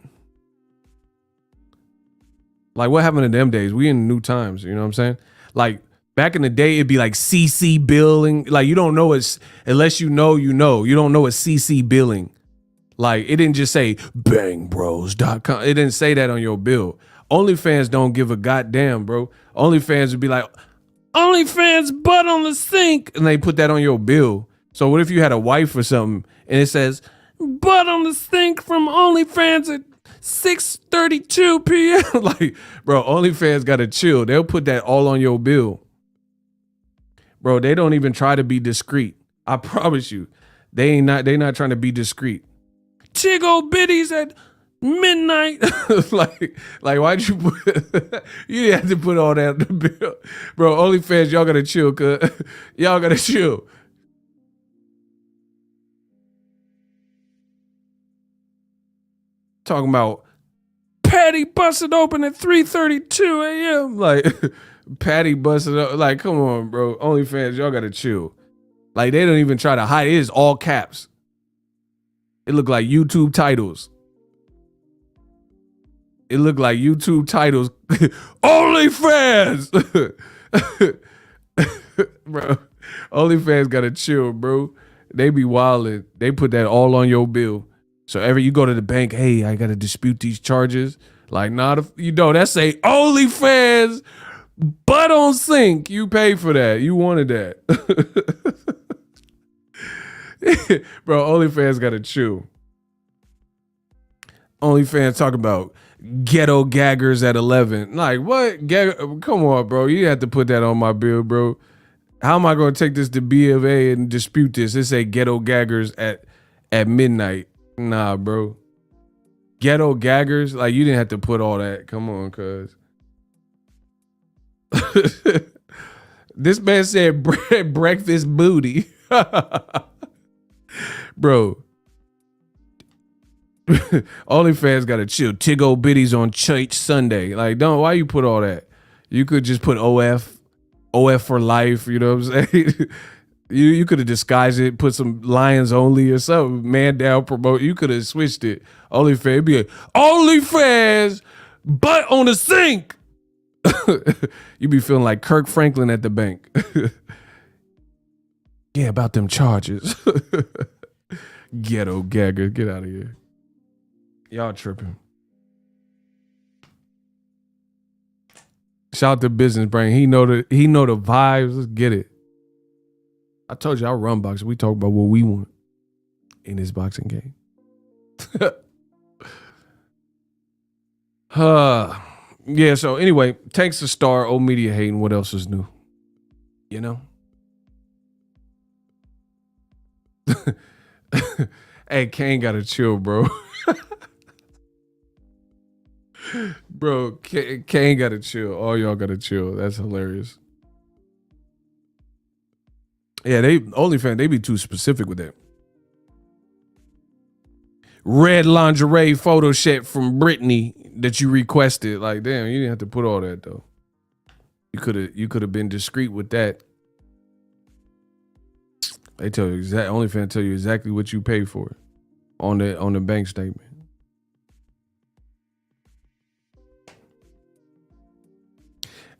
Like what happened in them days? We in new times, you know what I'm saying? Like back in the day, it'd be like CC billing. Like you don't know it's unless you know, you know. You don't know it's CC billing. Like it didn't just say bangbros.com. It didn't say that on your bill. OnlyFans don't give a goddamn, bro. OnlyFans would be like, OnlyFans butt on the sink. And they put that on your bill. So what if you had a wife or something and it says butt on the sink from OnlyFans at 6:32 p.m. Like, bro, OnlyFans gotta chill. They'll put that all on your bill. Bro, they don't even try to be discreet. I promise you. They not trying to be discreet. Tiggle bitties at midnight. like why'd you put you didn't have to put all that on the bill. Bro, OnlyFans, y'all gotta chill, cuz y'all gotta chill. Talking about Patty busted open at 3:32 a.m. Like Patty busted up. Like, come on, bro. OnlyFans, y'all gotta chill. Like they don't even try to hide it. It is all caps. It looked like YouTube titles. It looked like YouTube titles. OnlyFans! Bro, OnlyFans gotta chill, bro. They be wildin'. They put that all on your bill. So every you go to the bank, hey, I gotta dispute these charges. Like, nah, you know, that's a OnlyFans butt on sink. You paid for that. You wanted that. Bro, OnlyFans gotta chill. OnlyFans talking about ghetto gaggers at 11. Like, what? Come on, bro. You have to put that on my bill, bro. How am I going to take this to B of A and dispute this? It say ghetto gaggers at midnight. Nah, bro. Ghetto gaggers? Like, you didn't have to put all that. Come on, cuz. This man said breakfast booty. Bro. OnlyFans gotta chill. Tiggle bitties on church Sunday. Like, why you put all that? You could just put OF for life, you know what I'm saying? you could have disguised it, put some lions only or something, man down promote. You could have switched it. OnlyFans be like, OnlyFans, butt on the sink. You be feeling like Kirk Franklin at the bank. Yeah, about them charges. Ghetto gagger, get out of here. Y'all tripping. Shout out to Business Brain. He know the vibes. Let's get it. I told you I run boxing. We talk about what we want in this boxing game. Yeah, so anyway, thanks to Star, old media hating. What else is new? You know? Hey, Kane gotta chill, bro. Bro, Kane gotta chill. All y'all gotta chill. That's hilarious. Yeah, OnlyFans, they be too specific with that. Red lingerie photo set from Britney that you requested. Like, damn, you didn't have to put all that though. You could have been discreet with that. They tell you OnlyFans tell you exactly what you pay for on the bank statement.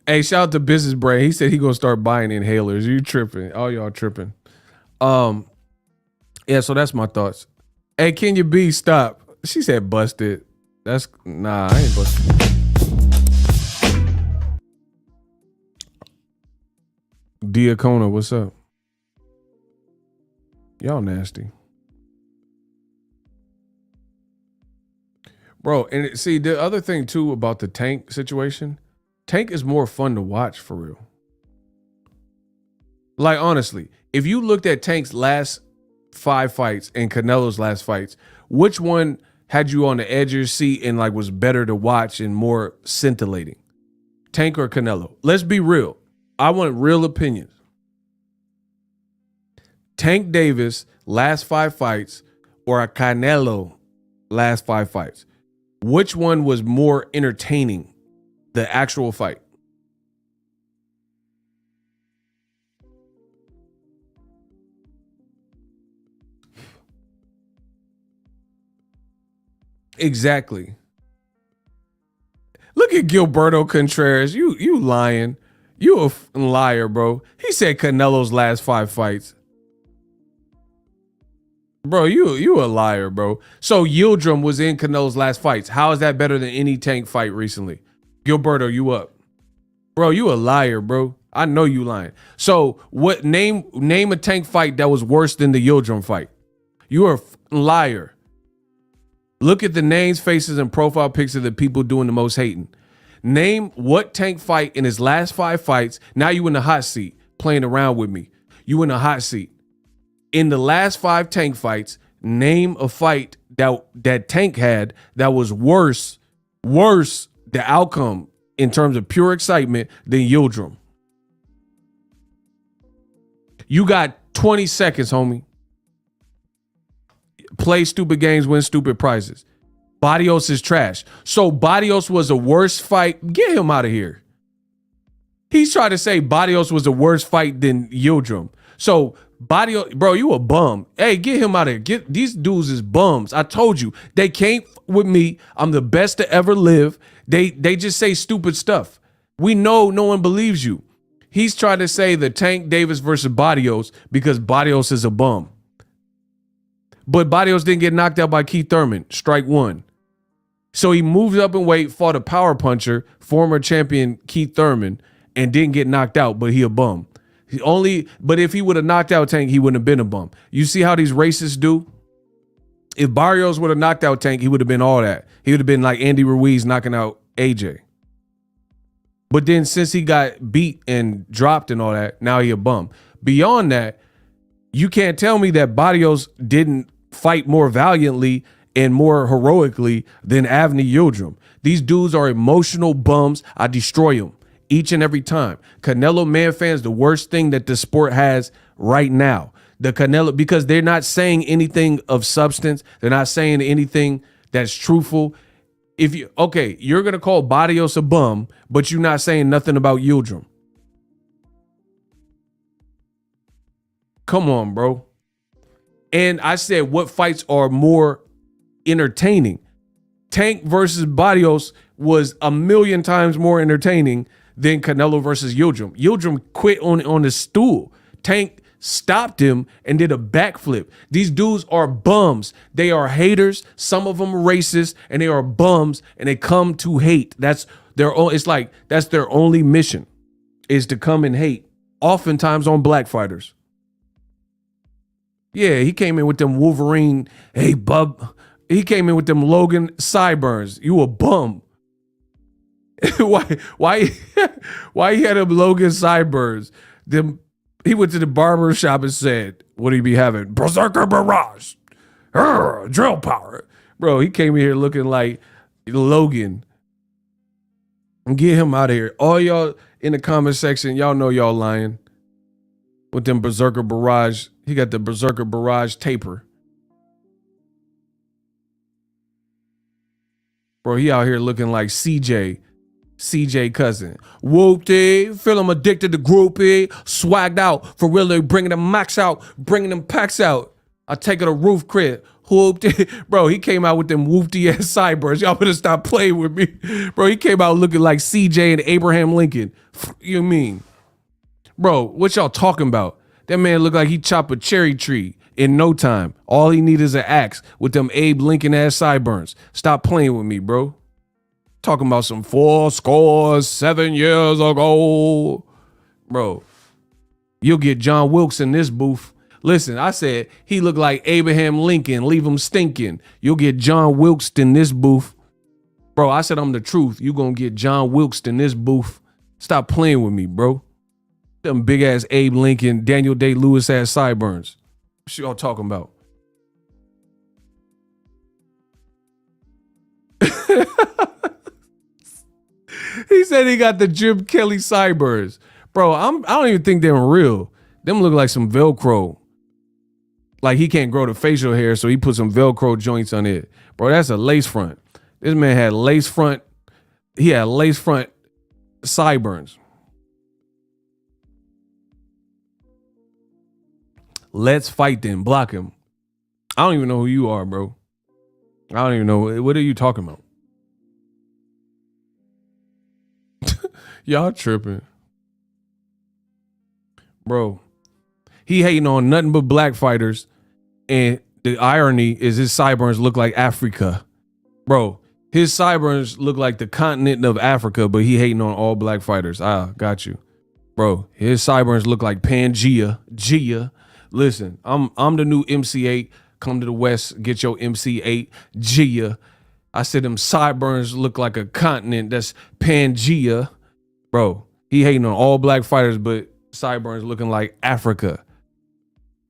Hey, shout out to Business Brain. He said he gonna start buying inhalers. You tripping? All y'all tripping. Yeah. So that's my thoughts. Hey, Kenya B, stop. She said busted. That's nah. I ain't busted. Diacona, what's up? Y'all nasty, bro. And see the other thing too about the Tank situation. Tank is more fun to watch for real. Like, honestly, if you looked at Tank's last 5 fights and Canelo's last fights, which one had you on the edge of your seat and like was better to watch and more scintillating? Tank or Canelo? Let's be real. I want real opinions. Tank Davis last 5 fights or a Canelo last 5 fights? Which one was more entertaining? The actual fight. Exactly. Look Look at Gilberto Contreras. You lying. You a liar, bro. He said Canelo's last 5 fights. Bro, you a liar, bro. So Yildirim was in Canelo's last fights. How is that better than any Tank fight recently? Gilberto, you up. Bro, you a liar, bro. I know you lying. So what name a Tank fight that was worse than the Yildirim fight? You are a liar. Look at the names, faces, and profile pics of the people doing the most hating. Name what Tank fight in his last 5 fights. Now you in the hot seat playing around with me. You in the hot seat. In the last 5 Tank fights, name a fight that Tank had that was worse the outcome in terms of pure excitement than Yildirim. You got 20 seconds, homie. Play stupid games, win stupid prizes. Barrios is trash. So Barrios was a worse fight. Get him out of here. He's trying to say Barrios was a worse fight than Yildirim. So Barrios, bro, you a bum. Hey, get him out of here. These dudes is bums. I told you. They came with me. I'm the best to ever live. They just say stupid stuff. We know no one believes you. He's trying to say the Tank Davis versus Barrios because Barrios is a bum. But Barrios didn't get knocked out by Keith Thurman. Strike 1. So he moved up in weight, fought a power puncher, former champion Keith Thurman, and didn't get knocked out, but he a bum. But if he would have knocked out Tank, he wouldn't have been a bum. You see how these racists do? If Barrios would have knocked out Tank, he would have been all that. He would have been like Andy Ruiz knocking out AJ. But then since he got beat and dropped and all that, now he a bum. Beyond that, you can't tell me that Barrios didn't fight more valiantly and more heroically than Avni Yildirim. These dudes are emotional bums. I destroy them each and every time. Canelo man fans, the worst thing that the sport has right now. The Canelo, because they're not saying anything of substance. They're not saying anything that's truthful. You're gonna call Barrios a bum, but you're not saying nothing about Yildirim. Come on, bro. And I said, what fights are more entertaining? Tank versus Barrios was 1,000,000 times more entertaining than Canelo versus Yildirim. Yildirim quit on the stool. Tank stopped him and did a backflip. These dudes are bums. They are haters. Some of them are racist, and they are bums, and they come to hate. That's their only mission, is to come and hate, oftentimes on black fighters. Yeah, he came in with them Wolverine, hey, bub. He came in with them Logan sideburns. You a bum. Why he had them Logan sideburns? He went to the barber shop and said, what do you be having? Berserker Barrage. Drill power. Bro, he came in here looking like Logan. Get him out of here. All y'all in the comment section, y'all know y'all lying. With them Berserker Barrage. He got the Berserker Barrage taper. Bro, he out here looking like CJ cousin. Whoop-dee, feel him addicted to groupie, swagged out, for really bringing them max out, bringing them packs out. I take it a roof crib. Whoop-dee. Bro, he came out with them whoop-dee ass sideburns. Y'all better stop playing with me. Bro, he came out looking like CJ and Abraham Lincoln. You mean? Bro, what y'all talking about? That man looked like he chopped a cherry tree in no time. All he need is an axe with them Abe Lincoln ass sideburns. Stop playing with me, bro. Talking about some 7 years ago. Bro, you'll get John Wilkes in this booth. Listen, I said he looked like Abraham Lincoln. Leave him stinking. You'll get John Wilkes in this booth. Bro, I said I'm the truth. You gonna get John Wilkes in this booth. Stop playing with me, bro. Them big ass Abe Lincoln, Daniel Day-Lewis ass sideburns. What y'all talking about? He said he got the Jim Kelly sideburns. Bro, I don't even think they're real. Them look like some Velcro. Like he can't grow the facial hair, so he put some Velcro joints on it. Bro, that's a lace front. This man had lace front. He had lace front sideburns. Let's fight then. Block him. I don't even know who you are, bro. I don't even know. What are you talking about? Y'all tripping. Bro, he hating on nothing but black fighters. And the irony is his sideburns look like Africa. Bro, his sideburns look like the continent of Africa, but he hating on all black fighters. Got you. Bro, his sideburns look like Pangea. Gia. Listen, I'm the new MC8. Come to the West, get your MC8. Gia. I said them sideburns look like a continent. That's Pangea. Bro, he hating on all black fighters, but sideburns looking like Africa.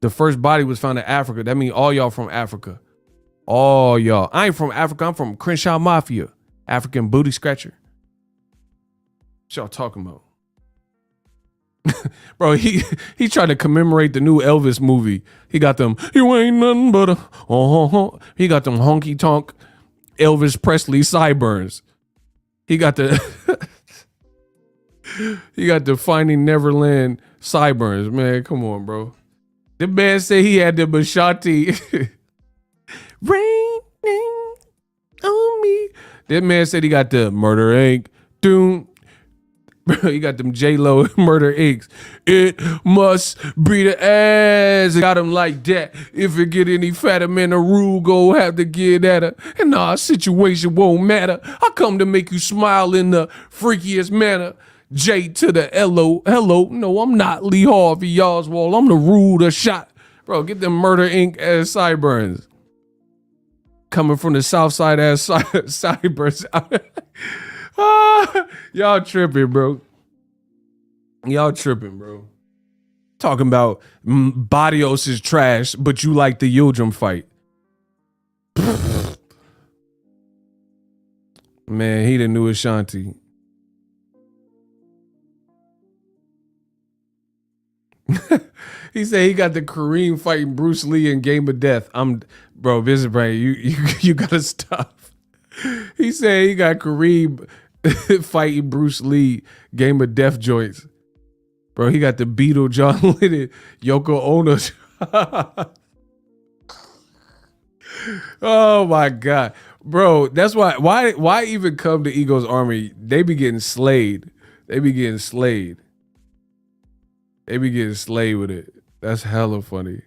The first body was found in Africa. That means all y'all from Africa. All y'all. I ain't from Africa. I'm from Crenshaw Mafia. African booty scratcher. What y'all talking about? Bro, he tried to commemorate the new Elvis movie. He got them, you ain't nothing but a, he got them honky tonk Elvis Presley sideburns. He got the, he got the Finding Neverland sideburns. Man, come on, bro. The man said he had the Bashanti raining on me. That man said he got the Murder Inc. Doom. Bro, he got them J-Lo Murder Incs. It must be the ass. Got him like that. If it get any fatter, man, the rule go have to get at her. And our situation won't matter. I come to make you smile in the freakiest manner. J to the L-O. Hello. No, I'm not Lee Harvey Oswald. I'm the rule the shot. Bro, get them Murder Inc. ass sideburns. Coming from the south side ass sideburns. Y'all tripping, bro. Y'all tripping, bro. Talking about Barrios is trash, but you like the Yildirim fight. Man, he the new Ashanti. He said he got the Kareem fighting Bruce Lee in Game of Death. Bro, Visit Brain, you gotta stop. He said he got Kareem fighting Bruce Lee Game of Death joints. Bro, he got the Beatle, John Lennon, Yoko Ono. Oh my God. Bro, that's why even come to Ego's Army? They be getting slayed. They be getting slayed with it. That's hella funny.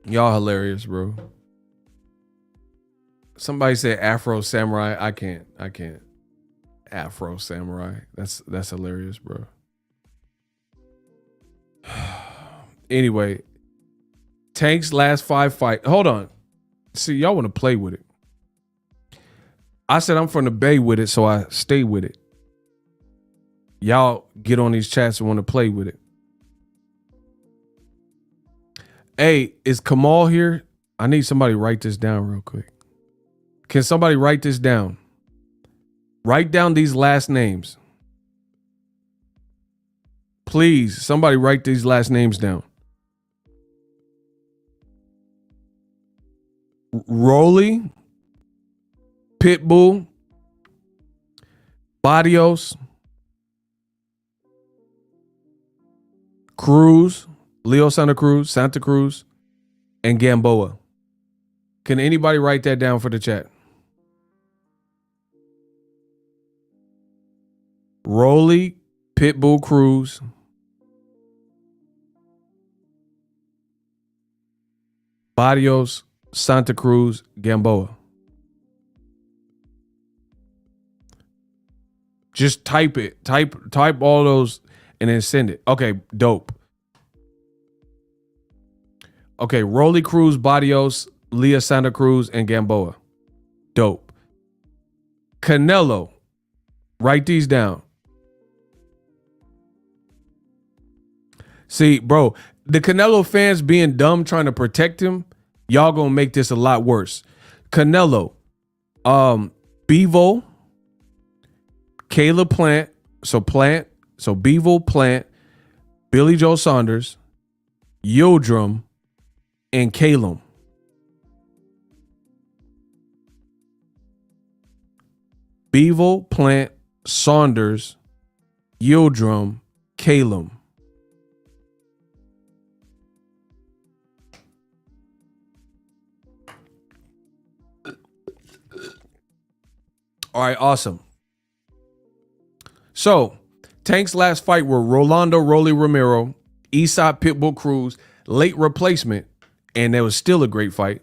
Y'all hilarious, bro. Somebody said Afro Samurai. I can't. Afro Samurai. That's hilarious, bro. Anyway, Tank's last 5 fight. Hold on. See, y'all want to play with it. I said I'm from the Bay with it, so I stay with it. Y'all get on these chats and want to play with it. Hey, is Kamal here? I need somebody to write this down real quick. Can somebody write this down? Write down these last names. Please, somebody write these last names down. Rolly, Pitbull, Barrios, Cruz, Leo Santa Cruz, and Gamboa. Can anybody write that down for the chat? Rolly, Pitbull, Cruz, Barrios, Santa Cruz, Gamboa. Just type it. Type all those and then send it. Okay, dope. Okay, Rolly, Cruz, Barrios, Leah Santa Cruz, and Gamboa. Dope. Canelo. Write these down. See, bro, the Canelo fans being dumb trying to protect him, y'all gonna make this a lot worse. Canelo, Bevo, Caleb Plant, so Bevo, Plant, Billy Joe Saunders, Yildirim, and Calum. Bevo, Plant, Saunders, Yildirim, Calum. All right, awesome. So Tank's last fight were Rolando Rolly Romero, Eastside Pitbull Cruz, late replacement, and there was still a great fight.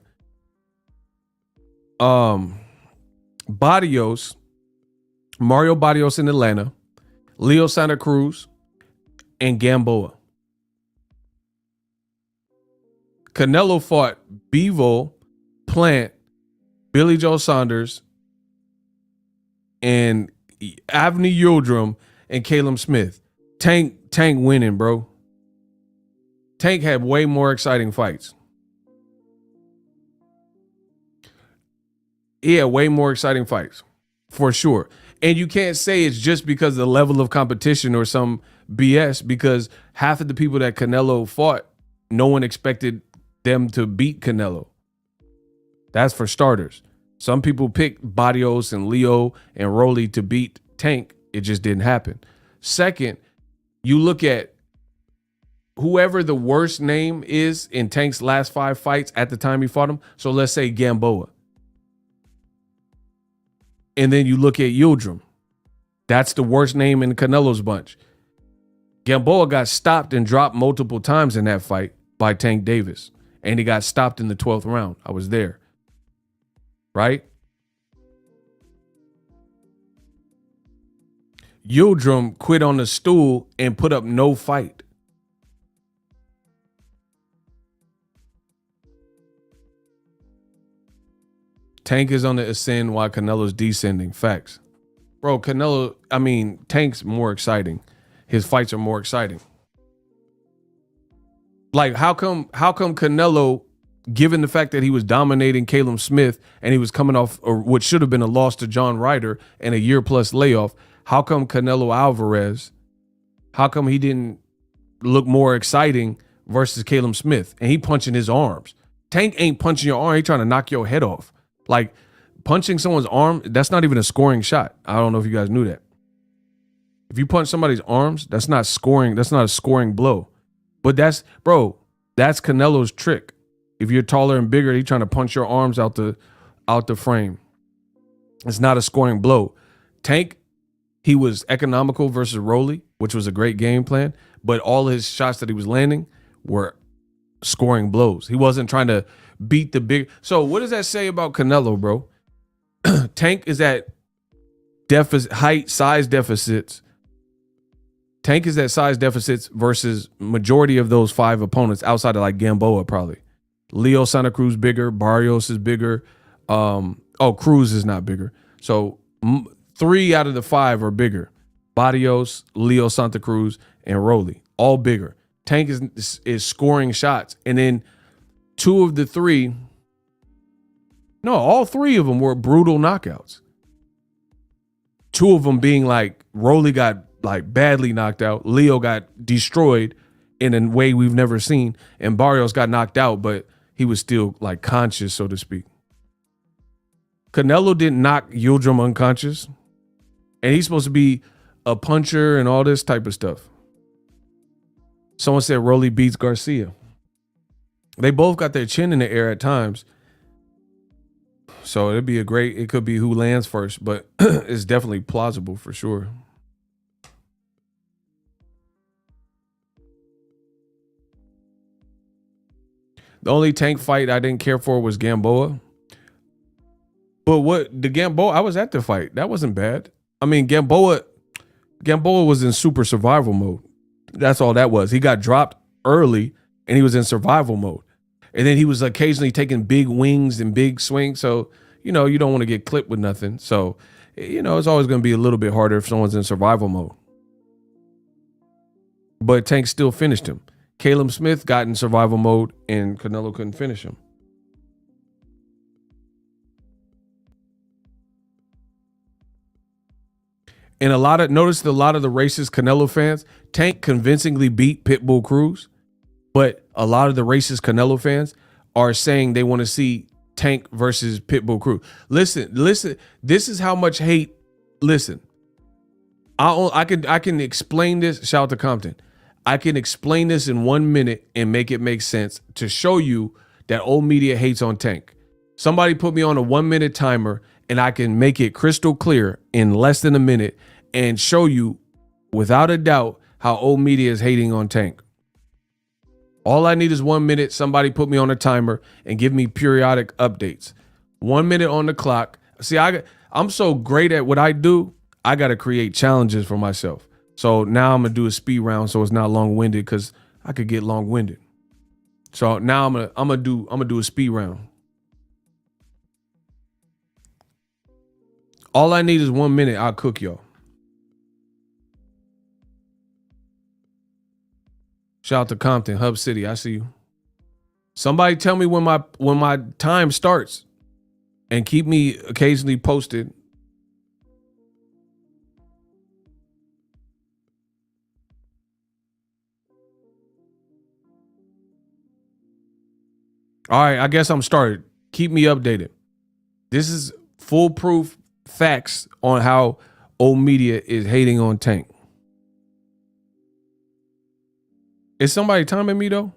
Barrios, Mario Barrios in Atlanta, Leo Santa Cruz, and Gamboa. Canelo fought Bevo, Plant, Billy Joe Saunders, and Avni Yildirim and Caleb Smith. Tank winning, bro. Tank had way more exciting fights. He had way more exciting fights, for sure. And you can't say it's just because of the level of competition or some BS, because half of the people that Canelo fought, no one expected them to beat Canelo. That's for starters. Some people picked Barrios and Leo and Rolly to beat Tank. It just didn't happen. Second, you look at whoever the worst name is in Tank's last 5 fights at the time he fought him. So let's say Gamboa. And then you look at Yildirim. That's the worst name in Canelo's bunch. Gamboa got stopped and dropped multiple times in that fight by Tank Davis. And he got stopped in the 12th round. I was there. Right? Yildirim quit on the stool and put up no fight. Tank is on the ascend while Canelo's descending. Facts. Bro, Tank's more exciting. His fights are more exciting. Like, how come Canelo, given the fact that he was dominating Caleb Smith and he was coming off what should have been a loss to John Ryder and a year-plus layoff, how come Canelo Alvarez, how come he didn't look more exciting versus Caleb Smith? And he punching his arms. Tank ain't punching your arm. He trying to knock your head off. Like, punching someone's arm, that's not even a scoring shot. I don't know if you guys knew that. If you punch somebody's arms, that's not scoring. That's not a scoring blow. But that's Canelo's trick. If you're taller and bigger, he's trying to punch your arms out the frame. It's not a scoring blow. Tank, he was economical versus Rolly, which was a great game plan, but all his shots that he was landing were scoring blows. He wasn't trying to beat the big. So what does that say about Canelo, bro? Tank is at size deficits. Tank is at size deficits versus majority of those 5 opponents outside of like Gamboa probably. Leo Santa Cruz bigger, Barrios is bigger. Cruz is not bigger. So 3 out of the 5 are bigger. Barrios, Leo Santa Cruz, and Rolly, all bigger. Tank is scoring shots. And then 2 of the 3, no, all 3 of them were brutal knockouts. 2 of them being like Rolly got like badly knocked out. Leo got destroyed in a way we've never seen. And Barrios got knocked out, but he was still like conscious, so to speak. Canelo didn't knock Yildirim unconscious. And he's supposed to be a puncher and all this type of stuff. Someone said Rolly beats Garcia. They both got their chin in the air at times. So it could be who lands first, but it's definitely plausible for sure. The only Tank fight I didn't care for was Gamboa. But I was at the fight. That wasn't bad. I mean, Gamboa was in super survival mode. That's all that was. He got dropped early and he was in survival mode. And then he was occasionally taking big wings and big swings. So, you don't want to get clipped with nothing. So, it's always going to be a little bit harder if someone's in survival mode. But Tank still finished him. Caleb Smith got in survival mode and Canelo couldn't finish him. And notice a lot of the racist Canelo fans, Tank convincingly beat Pitbull Cruz, but a lot of the racist Canelo fans are saying they want to see Tank versus Pitbull Cruz. Listen, this is how much hate. Listen, I can explain this. Shout out to Compton. I can explain this in 1 minute and make it make sense to show you that old media hates on Tank. Somebody put me on a 1 minute timer and I can make it crystal clear in less than a minute and show you without a doubt how old media is hating on Tank. All I need is 1 minute. Somebody put me on a timer and give me periodic updates. 1 minute on the clock. See, I'm so great at what I do. I got to create challenges for myself. So now I'm going to do a speed round so it's not long-winded, because I could get long-winded. So now I'm gonna do a speed round. All I need is 1 minute. I'll cook y'all. Shout out to Compton, Hub City. I see you. Somebody tell me when my time starts, and keep me occasionally posted. All right, I guess I'm started. Keep me updated. This is foolproof facts on how old media is hating on Tank. Is somebody timing me though?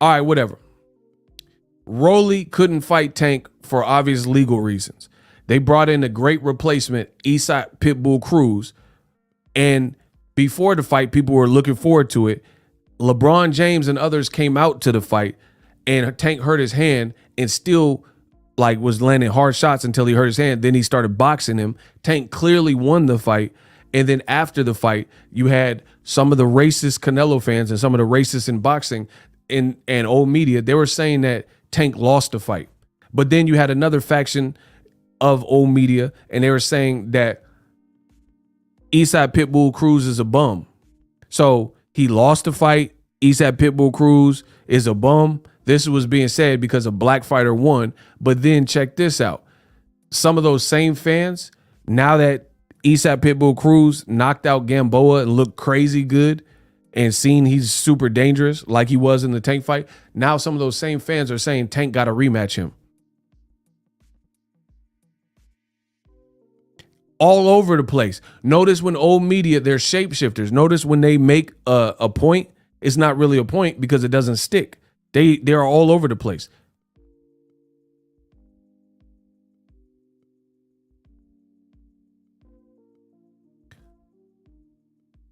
All right, whatever. Rolly couldn't fight Tank for obvious legal reasons. They brought in a great replacement, Eastside Pitbull Cruz, and before the fight, people were looking forward to it. LeBron James and others came out to the fight, and Tank hurt his hand and still was landing hard shots until he hurt his hand. Then he started boxing him. Tank clearly won the fight. And then after the fight, you had some of the racist Canelo fans and some of the racists in boxing and old media. They were saying that Tank lost the fight. But then you had another faction of old media, and they were saying that Eastside Pitbull Cruz is a bum. So he lost the fight. Eastside Pitbull Cruz is a bum. This was being said because a black fighter won. But then check this out. Some of those same fans, now that Eastside Pitbull Cruz knocked out Gamboa and looked crazy good and seen he's super dangerous like he was in the Tank fight, now some of those same fans are saying Tank got to rematch him. All over the place. Notice when old media, they're shapeshifters. Notice when they make a point, it's not really a point because it doesn't stick. They're all over the place.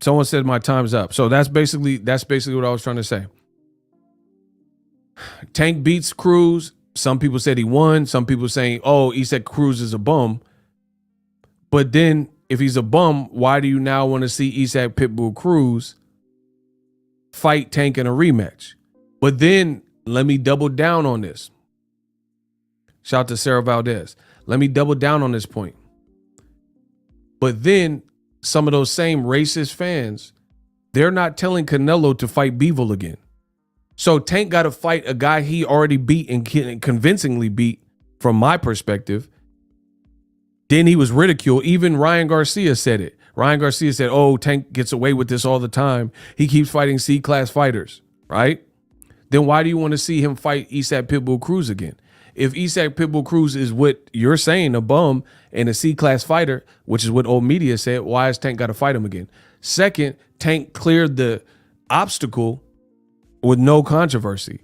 Someone said my time's up. So that's basically what I was trying to say. Tank beats Cruz. Some people said he won. Some people saying, oh, he said Cruz is a bum. But then if he's a bum, why do you now want to see Eastside Pitbull Cruz fight Tank in a rematch? But then let me double down on this. Shout out to Sarah Valdez. Let me double down on this point. But then some of those same racist fans, they're not telling Canelo to fight Bivol again. So Tank got to fight a guy he already beat and convincingly beat from my perspective. Then he was ridiculed. Even Ryan Garcia said it. Ryan Garcia said, oh, Tank gets away with this all the time. He keeps fighting C-class fighters, right? Then why do you want to see him fight Eastside Pitbull Cruz again? If Eastside Pitbull Cruz is what you're saying, a bum and a C-class fighter, which is what old media said, why has Tank got to fight him again? Second, Tank cleared the obstacle with no controversy.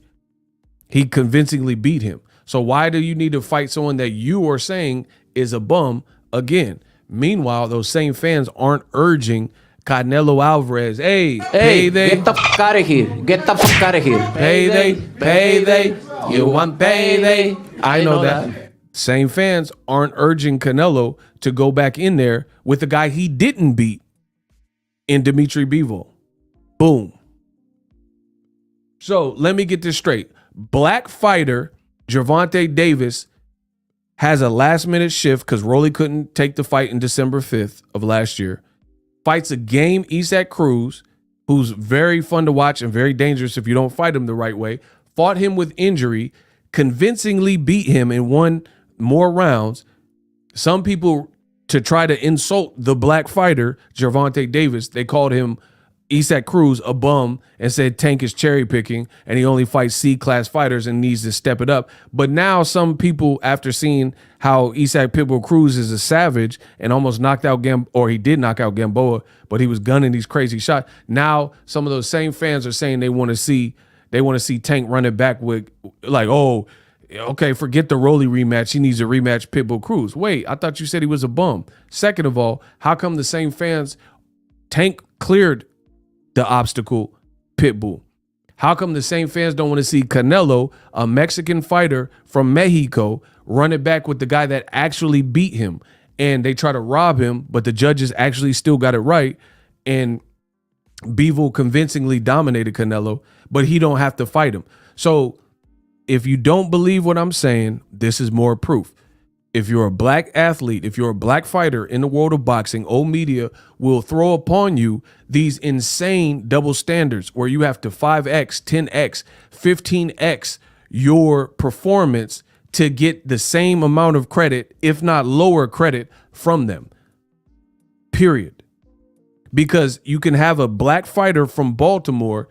He convincingly beat him. So why do you need to fight someone that you are saying is a bum again? Meanwhile, those same fans aren't urging Canelo Alvarez, hey, payday. Get the fuck out of here. Get the fuck out of here. Payday. You want payday. I know that. Same fans aren't urging Canelo to go back in there with the guy he didn't beat in Dimitri Bivol. Boom. So let me get this straight. Black fighter Gervonta Davis has a last-minute shift because Rolly couldn't take the fight in December 5th of last year. Fights a game Eastside Cruz, who's very fun to watch and very dangerous if you don't fight him the right way. Fought him with injury, convincingly beat him and won more rounds. Some people, to try to insult the black fighter, Gervonta Davis, they called him Eastside Cruz a bum and said Tank is cherry picking and he only fights C-class fighters and needs to step it up. But now some people, after seeing how Eastside Pitbull Cruz is a savage and almost knocked out he did knock out Gamboa, but he was gunning these crazy shots. Now some of those same fans are saying they want to see Tank run it back with, like, oh, Okay, forget the Rolly rematch. He needs a rematch Pitbull Cruz. Wait, I thought you said he was a bum. Second of all, how come the same fans Tank cleared the obstacle Pitbull? How come the same fans don't want to see Canelo, a Mexican fighter from Mexico, run it back with the guy that actually beat him? And they try to rob him, but the judges actually still got it right. And Bivol convincingly dominated Canelo, but he don't have to fight him. So if you don't believe what I'm saying, this is more proof. If you're a black athlete, if you're a black fighter in the world of boxing, old media will throw upon you these insane double standards where you have to 5x, 10x, 15x your performance to get the same amount of credit, if not lower credit, from them. Period. Because you can have a black fighter from Baltimore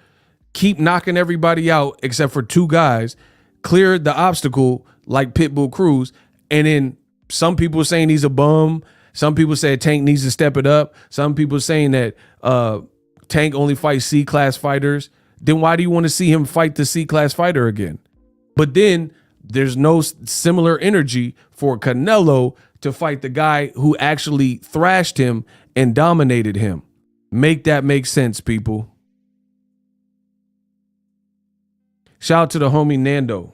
keep knocking everybody out except for two guys, clear the obstacle like Pitbull Cruz, and then some people saying he's a bum. Some people say Tank needs to step it up. Some people saying that Tank only fights C-class fighters. Then why do you want to see him fight the C-class fighter again? But then there's no similar energy for Canelo to fight the guy who actually thrashed him and dominated him. Make that make sense, people. Shout out to the homie Nando.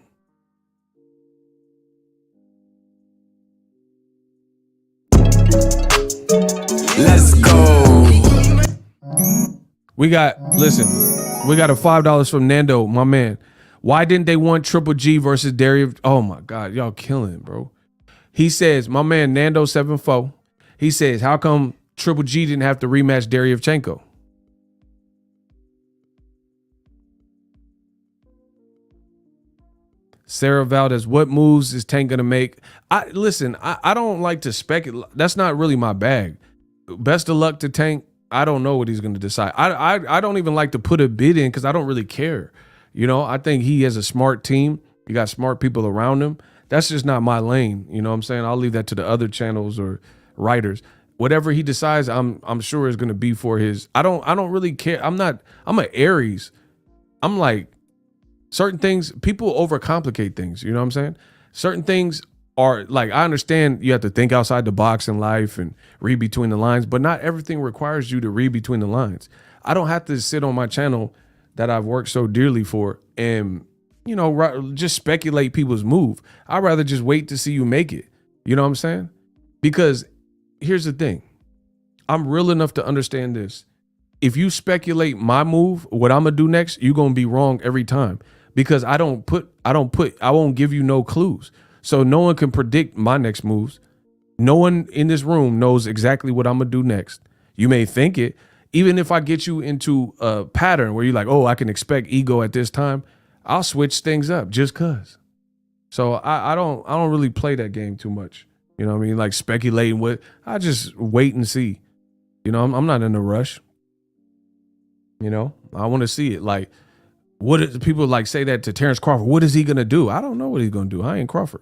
Let's go. We got a $5 from Nando, my man. Why didn't they want Triple G versus Darius? Oh my God, y'all killing, bro. He says, my man Nando 74. He says, how come Triple G didn't have to rematch Deryevchenko? Sarah Valdez, what moves is Tank gonna make? I don't like to speculate. That's not really my bag. Best of luck to Tank. I don't know what he's gonna decide. I don't even like to put a bid in because I don't really care. You know, I think he has a smart team. He got smart people around him. That's just not my lane. You know what I'm saying? I'll leave that to the other channels or writers. Whatever he decides, I'm sure is gonna be for his. I don't really care. I'm an Aries. I'm like, certain things, people overcomplicate things. You know what I'm saying? Certain things are like, I understand you have to think outside the box in life and read between the lines, but not everything requires you to read between the lines. I don't have to sit on my channel that I've worked so dearly for and, you know, just speculate people's move. I'd rather just wait to see you make it. You know what I'm saying? Because here's the thing. I'm real enough to understand this. If you speculate my move, what I'm gonna do next, you're gonna be wrong every time. Because I won't give you no clues. So no one can predict my next moves. No one in this room knows exactly what I'm gonna do next. You may think it. Even if I get you into a pattern where you're like, oh, I can expect ego at this time, I'll switch things up just cause. So I don't really play that game too much. You know what I mean? Like speculating what, I just wait and see. You know, I'm not in a rush. You know, I want to see it. Like, what is, people like say that to Terrence Crawford? What is he gonna do? I don't know what he's gonna do. I ain't Crawford.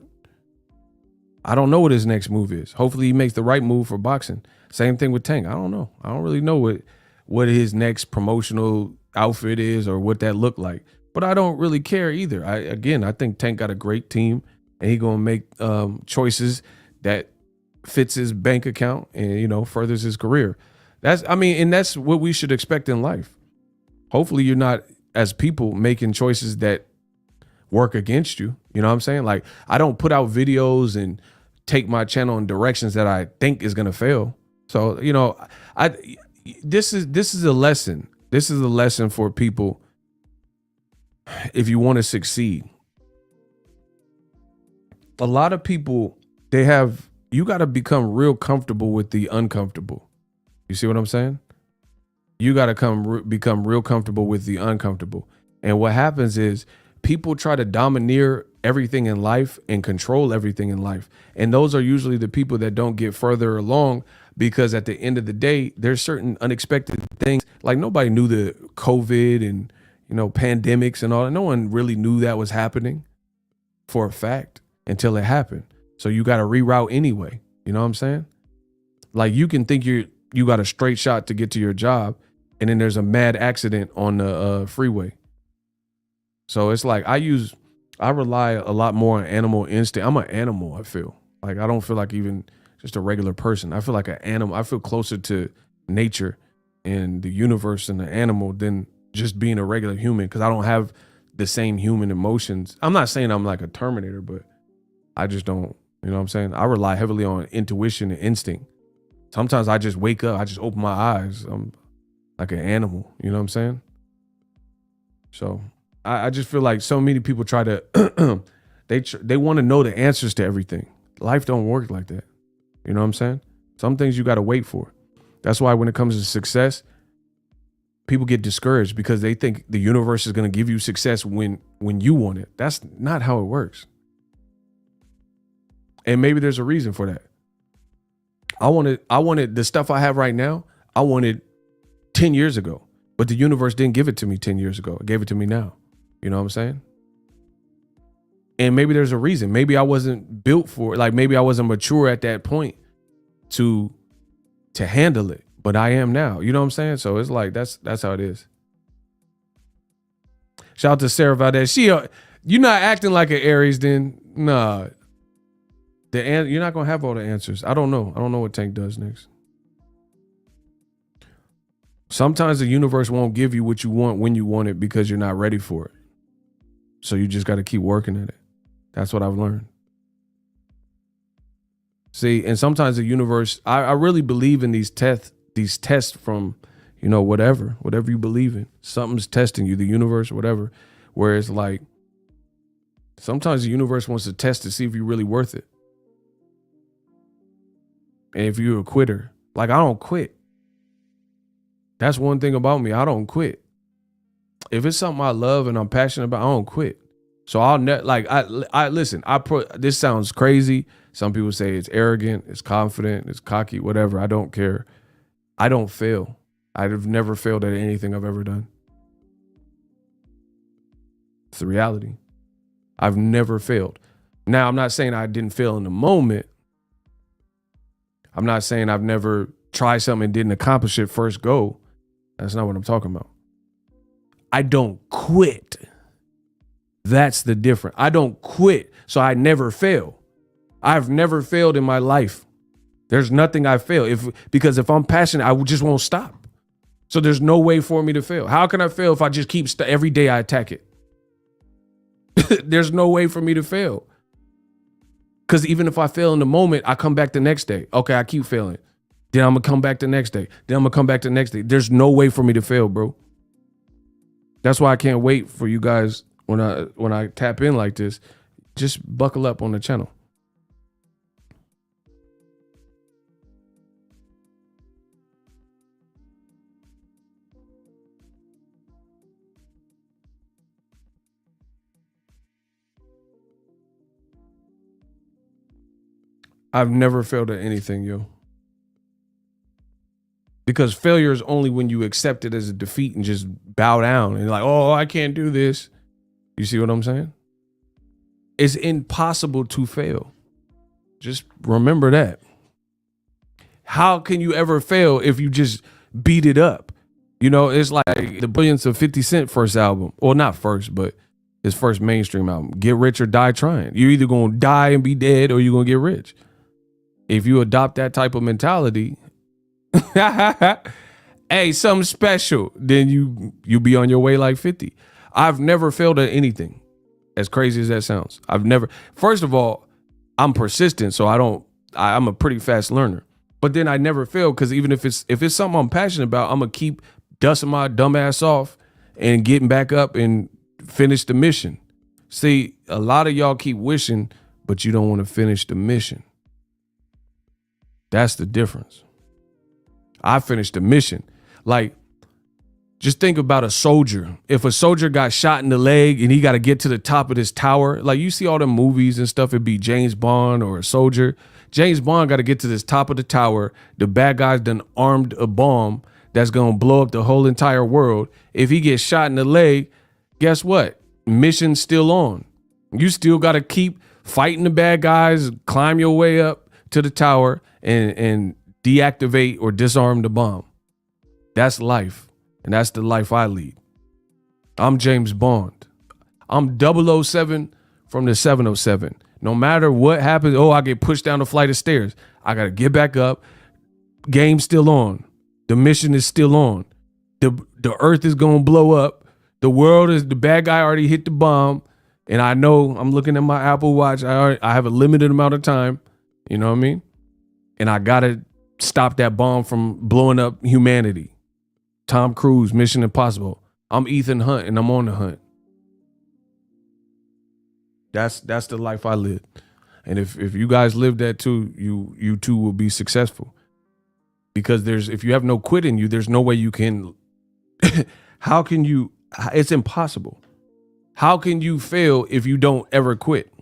I don't know what his next move is. Hopefully he makes the right move for boxing. Same thing with Tank. I don't know. I don't really know what his next promotional outfit is or what that looked like. But I don't really care either. I think Tank got a great team and he gonna make choices that fits his bank account and, you know, furthers his career. That's what we should expect in life. Hopefully you're not, as people, making choices that work against you. You know what I'm saying? Like, I don't put out videos and take my channel in directions that I think is gonna fail. So, you know, this is a lesson. This is a lesson for people if you want to succeed. A lot of people, you got to become real comfortable with the uncomfortable. You see what I'm saying? You got to become real comfortable with the uncomfortable. And what happens is people try to domineer everything in life and control everything in life. And those are usually the people that don't get further along, because at the end of the day, there's certain unexpected things. Like, nobody knew the COVID and, you know, pandemics and all that. No one really knew that was happening for a fact until it happened. So you got to reroute anyway. You know what I'm saying? Like, you can think you got a straight shot to get to your job, and then there's a mad accident on the freeway. So it's like, I use I rely a lot more on animal instinct. I'm an animal, I feel. Like I don't feel like even just a regular person. I feel like an animal. I feel closer to nature and the universe and the animal than just being a regular human, because I don't have the same human emotions. I'm not saying I'm like a Terminator, but I just don't, you know what I'm saying? I rely heavily on intuition and instinct. Sometimes I just wake up, I just open my eyes. I'm like an animal, you know what I'm saying? So I just feel like so many people try to, they want to know the answers to everything. Life don't work like that. You know what I'm saying? Some things you got to wait for. That's why when it comes to success, people get discouraged because they think the universe is going to give you success when you want it. That's not how it works. And maybe there's a reason for that. I wanted the stuff I have right now, I wanted 10 years ago, but the universe didn't give it to me 10 years ago. It gave it to me now. You know what I'm saying? And maybe there's a reason. Maybe I wasn't built for it. Like maybe I wasn't mature at that point to handle it, but I am now. You know what I'm saying? So it's like, that's how it is. Shout out to Sarah Valdez. You're not acting like an Aries then. Nah. You're not going to have all the answers. I don't know. I don't know what Tank does next. Sometimes the universe won't give you what you want when you want it because you're not ready for it. So you just got to keep working at it. That's what I've learned. See, and sometimes the universe, I really believe in these tests from, you know, whatever you believe in. Something's testing you, the universe, whatever. Where it's like, sometimes the universe wants to test to see if you're really worth it. And if you're a quitter, like I don't quit. That's one thing about me. I don't quit. If it's something I love and I'm passionate about, I don't quit. So I'll listen, this sounds crazy. Some people say it's arrogant, it's confident, it's cocky, whatever. I don't care. I don't fail. I've never failed at anything I've ever done. It's the reality. I've never failed. Now, I'm not saying I didn't fail in the moment. I'm not saying I've never tried something and didn't accomplish it first go. That's not what I'm talking about. I don't quit. That's the difference. I don't quit, so I never fail. I've never failed in my life. There's nothing I fail because if I'm passionate, I just won't stop. So there's no way for me to fail. How can I fail if I just keep every day I attack it? There's no way for me to fail. Because even if I fail in the moment, I come back the next day. Okay, I keep failing. Then I'm going to come back the next day. Then I'm going to come back the next day. There's no way for me to fail, bro. That's why I can't wait for you guys when I tap in like this. Just buckle up on the channel. I've never failed at anything, yo. Because failure is only when you accept it as a defeat and just bow down and like, oh, I can't do this. You see what I'm saying? It's impossible to fail. Just remember that. How can you ever fail if you just beat it up? You know, it's like the brilliance of 50 Cent first album. Or not first, but his first mainstream album. Get rich or die trying. You're either going to die and be dead or you're going to get rich. If you adopt that type of mentality, hey, something special, then you be on your way like 50. I've never failed at anything, as crazy as that sounds. First of all, I'm persistent, so I'm a pretty fast learner. But then I never fail because even if it's something I'm passionate about, I'm gonna keep dusting my dumb ass off and getting back up and finish the mission. See, a lot of y'all keep wishing, but you don't want to finish the mission. That's the difference. I finished the mission. Like, just think about a soldier. If a soldier got shot in the leg and he got to get to the top of this tower, like you see all the movies and stuff, it'd be James Bond or a soldier. James Bond got to get to this top of the tower. The bad guys done armed a bomb that's going to blow up the whole entire world. If he gets shot in the leg, guess what? Mission's still on. You still got to keep fighting the bad guys, climb your way up to the tower and deactivate or disarm the bomb. That's life. And that's the life I lead. I'm James Bond. I'm 007 from the 707. No matter what happens, I get pushed down the flight of stairs. I got to get back up. Game's still on. The mission is still on. The earth is going to blow up. The bad guy already hit the bomb. And I know, I'm looking at my Apple Watch. I have a limited amount of time. You know what I mean? And I got to stop that bomb from blowing up humanity. Tom Cruise, Mission Impossible. I'm Ethan Hunt and I'm on the hunt. That's the life I live. And if you guys live that too, you too will be successful. Because if you have no quit in you, there's no way you can. How can you? It's impossible. How can you fail if you don't ever quit?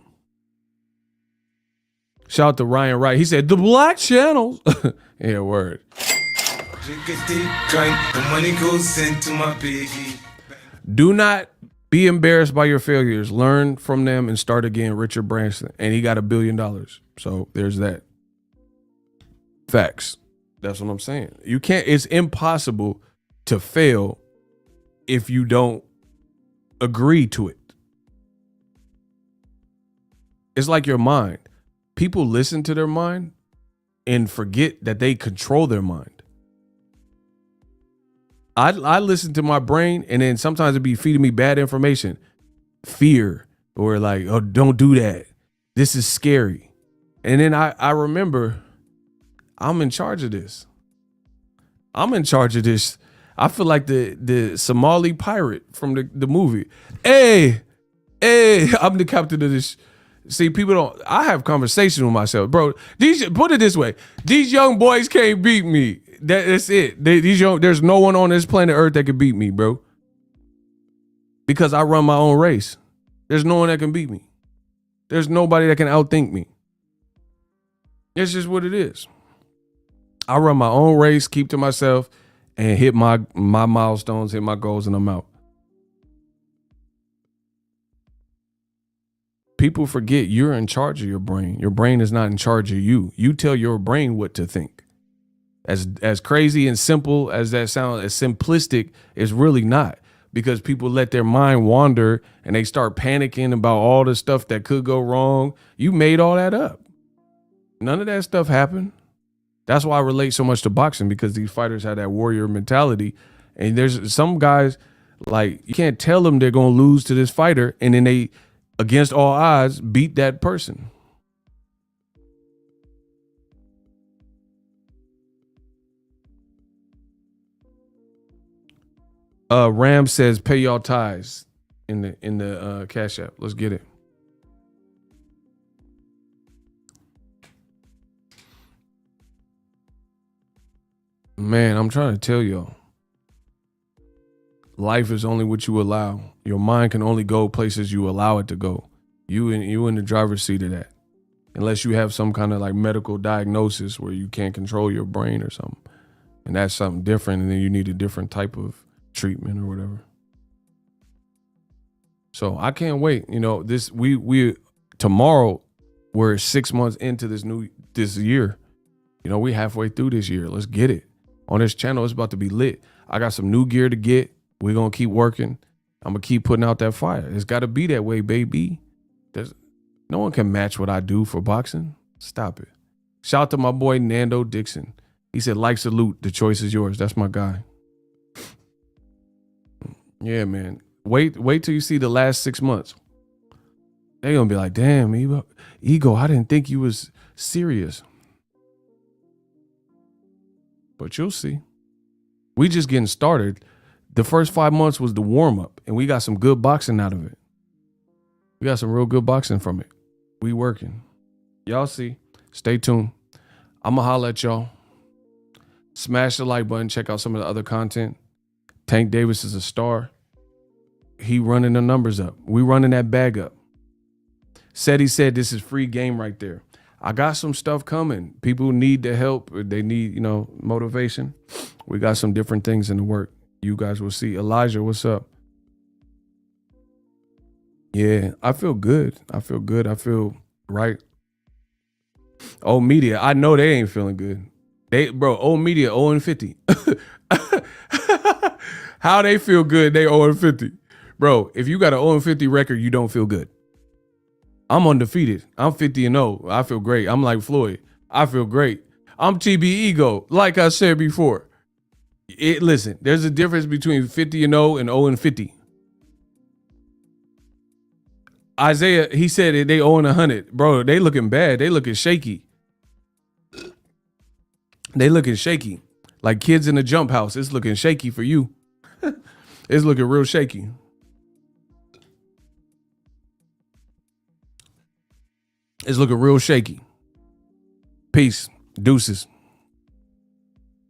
Shout out to Ryan Wright. He said the black channels. Yeah, word. Do not be embarrassed by your failures. Learn from them and start again. Richard Branson. And he got $1 billion. So there's that. Facts. That's what I'm saying. It's impossible to fail if you don't agree to it. It's like your mind. People listen to their mind and forget that they control their mind. I listen to my brain, and then sometimes it be feeding me bad information, fear, or like, oh, don't do that. This is scary. And then I remember I'm in charge of this. I'm in charge of this. I feel like the Somali pirate from the movie. Hey, I'm the captain of this. See, I have conversation with myself, bro. Put it this way. These young boys can't beat me. That's it. There's no one on this planet Earth that can beat me, bro. Because I run my own race. There's no one that can beat me. There's nobody that can outthink me. It's just what it is. I run my own race, keep to myself, and hit my milestones, hit my goals, and I'm out. People forget you're in charge of your brain. Your brain is not in charge of you. You tell your brain what to think. As crazy and simple as that sounds, as simplistic, it's really not. Because people let their mind wander and they start panicking about all the stuff that could go wrong. You made all that up. None of that stuff happened. That's why I relate so much to boxing, because these fighters have that warrior mentality. And there's some guys, like, you can't tell them they're going to lose to this fighter, and then they, against all odds, beat that person. Ram says, pay y'all tithes in the Cash App. Let's get it. Man, I'm trying to tell y'all. Life is only what you allow. Your mind can only go places you allow it to go. You in the driver's seat of that. Unless you have some kind of like medical diagnosis where you can't control your brain or something. And that's something different, and then you need a different type of treatment or whatever. So I can't wait. You know, we tomorrow we're 6 months into this year. You know, we halfway through this year. Let's get it. On this channel, it's about to be lit. I got some new gear to get. We're going to keep working. I'm going to keep putting out that fire. It's got to be that way, baby. No one can match what I do for boxing. Stop it. Shout out to my boy, Nando Dixon. He said, like, salute. The choice is yours. That's my guy. Yeah, man. Wait till you see the last 6 months. They're going to be like, damn, Ego, I didn't think you was serious. But you'll see. We just getting started. The first 5 months was the warm-up, and we got some good boxing out of it. We got some real good boxing from it. We working. Y'all see. Stay tuned. I'm going to holler at y'all. Smash the like button. Check out some of the other content. Tank Davis is a star. He running the numbers up. We running that bag up. He said this is free game right there. I got some stuff coming. People need the help. They need, motivation. We got some different things in the work. You guys will see. Elijah, what's up? Yeah, I feel good. I feel right. Old Media, I know they ain't feeling good. Old Media 0-50. How they feel good, they 0-50. Bro, if you got an 0-50 record, you don't feel good. I'm undefeated. I'm 50-0. I feel great. I'm like Floyd. I feel great. I'm TBEGO. Like I said before. Listen, there's a difference between 50-0 and 0-50. Isaiah, he said they 0-100. Bro, they looking bad. They looking shaky. They looking shaky. Like kids in a jump house. It's looking shaky for you. It's looking real shaky. It's looking real shaky. Peace. Deuces.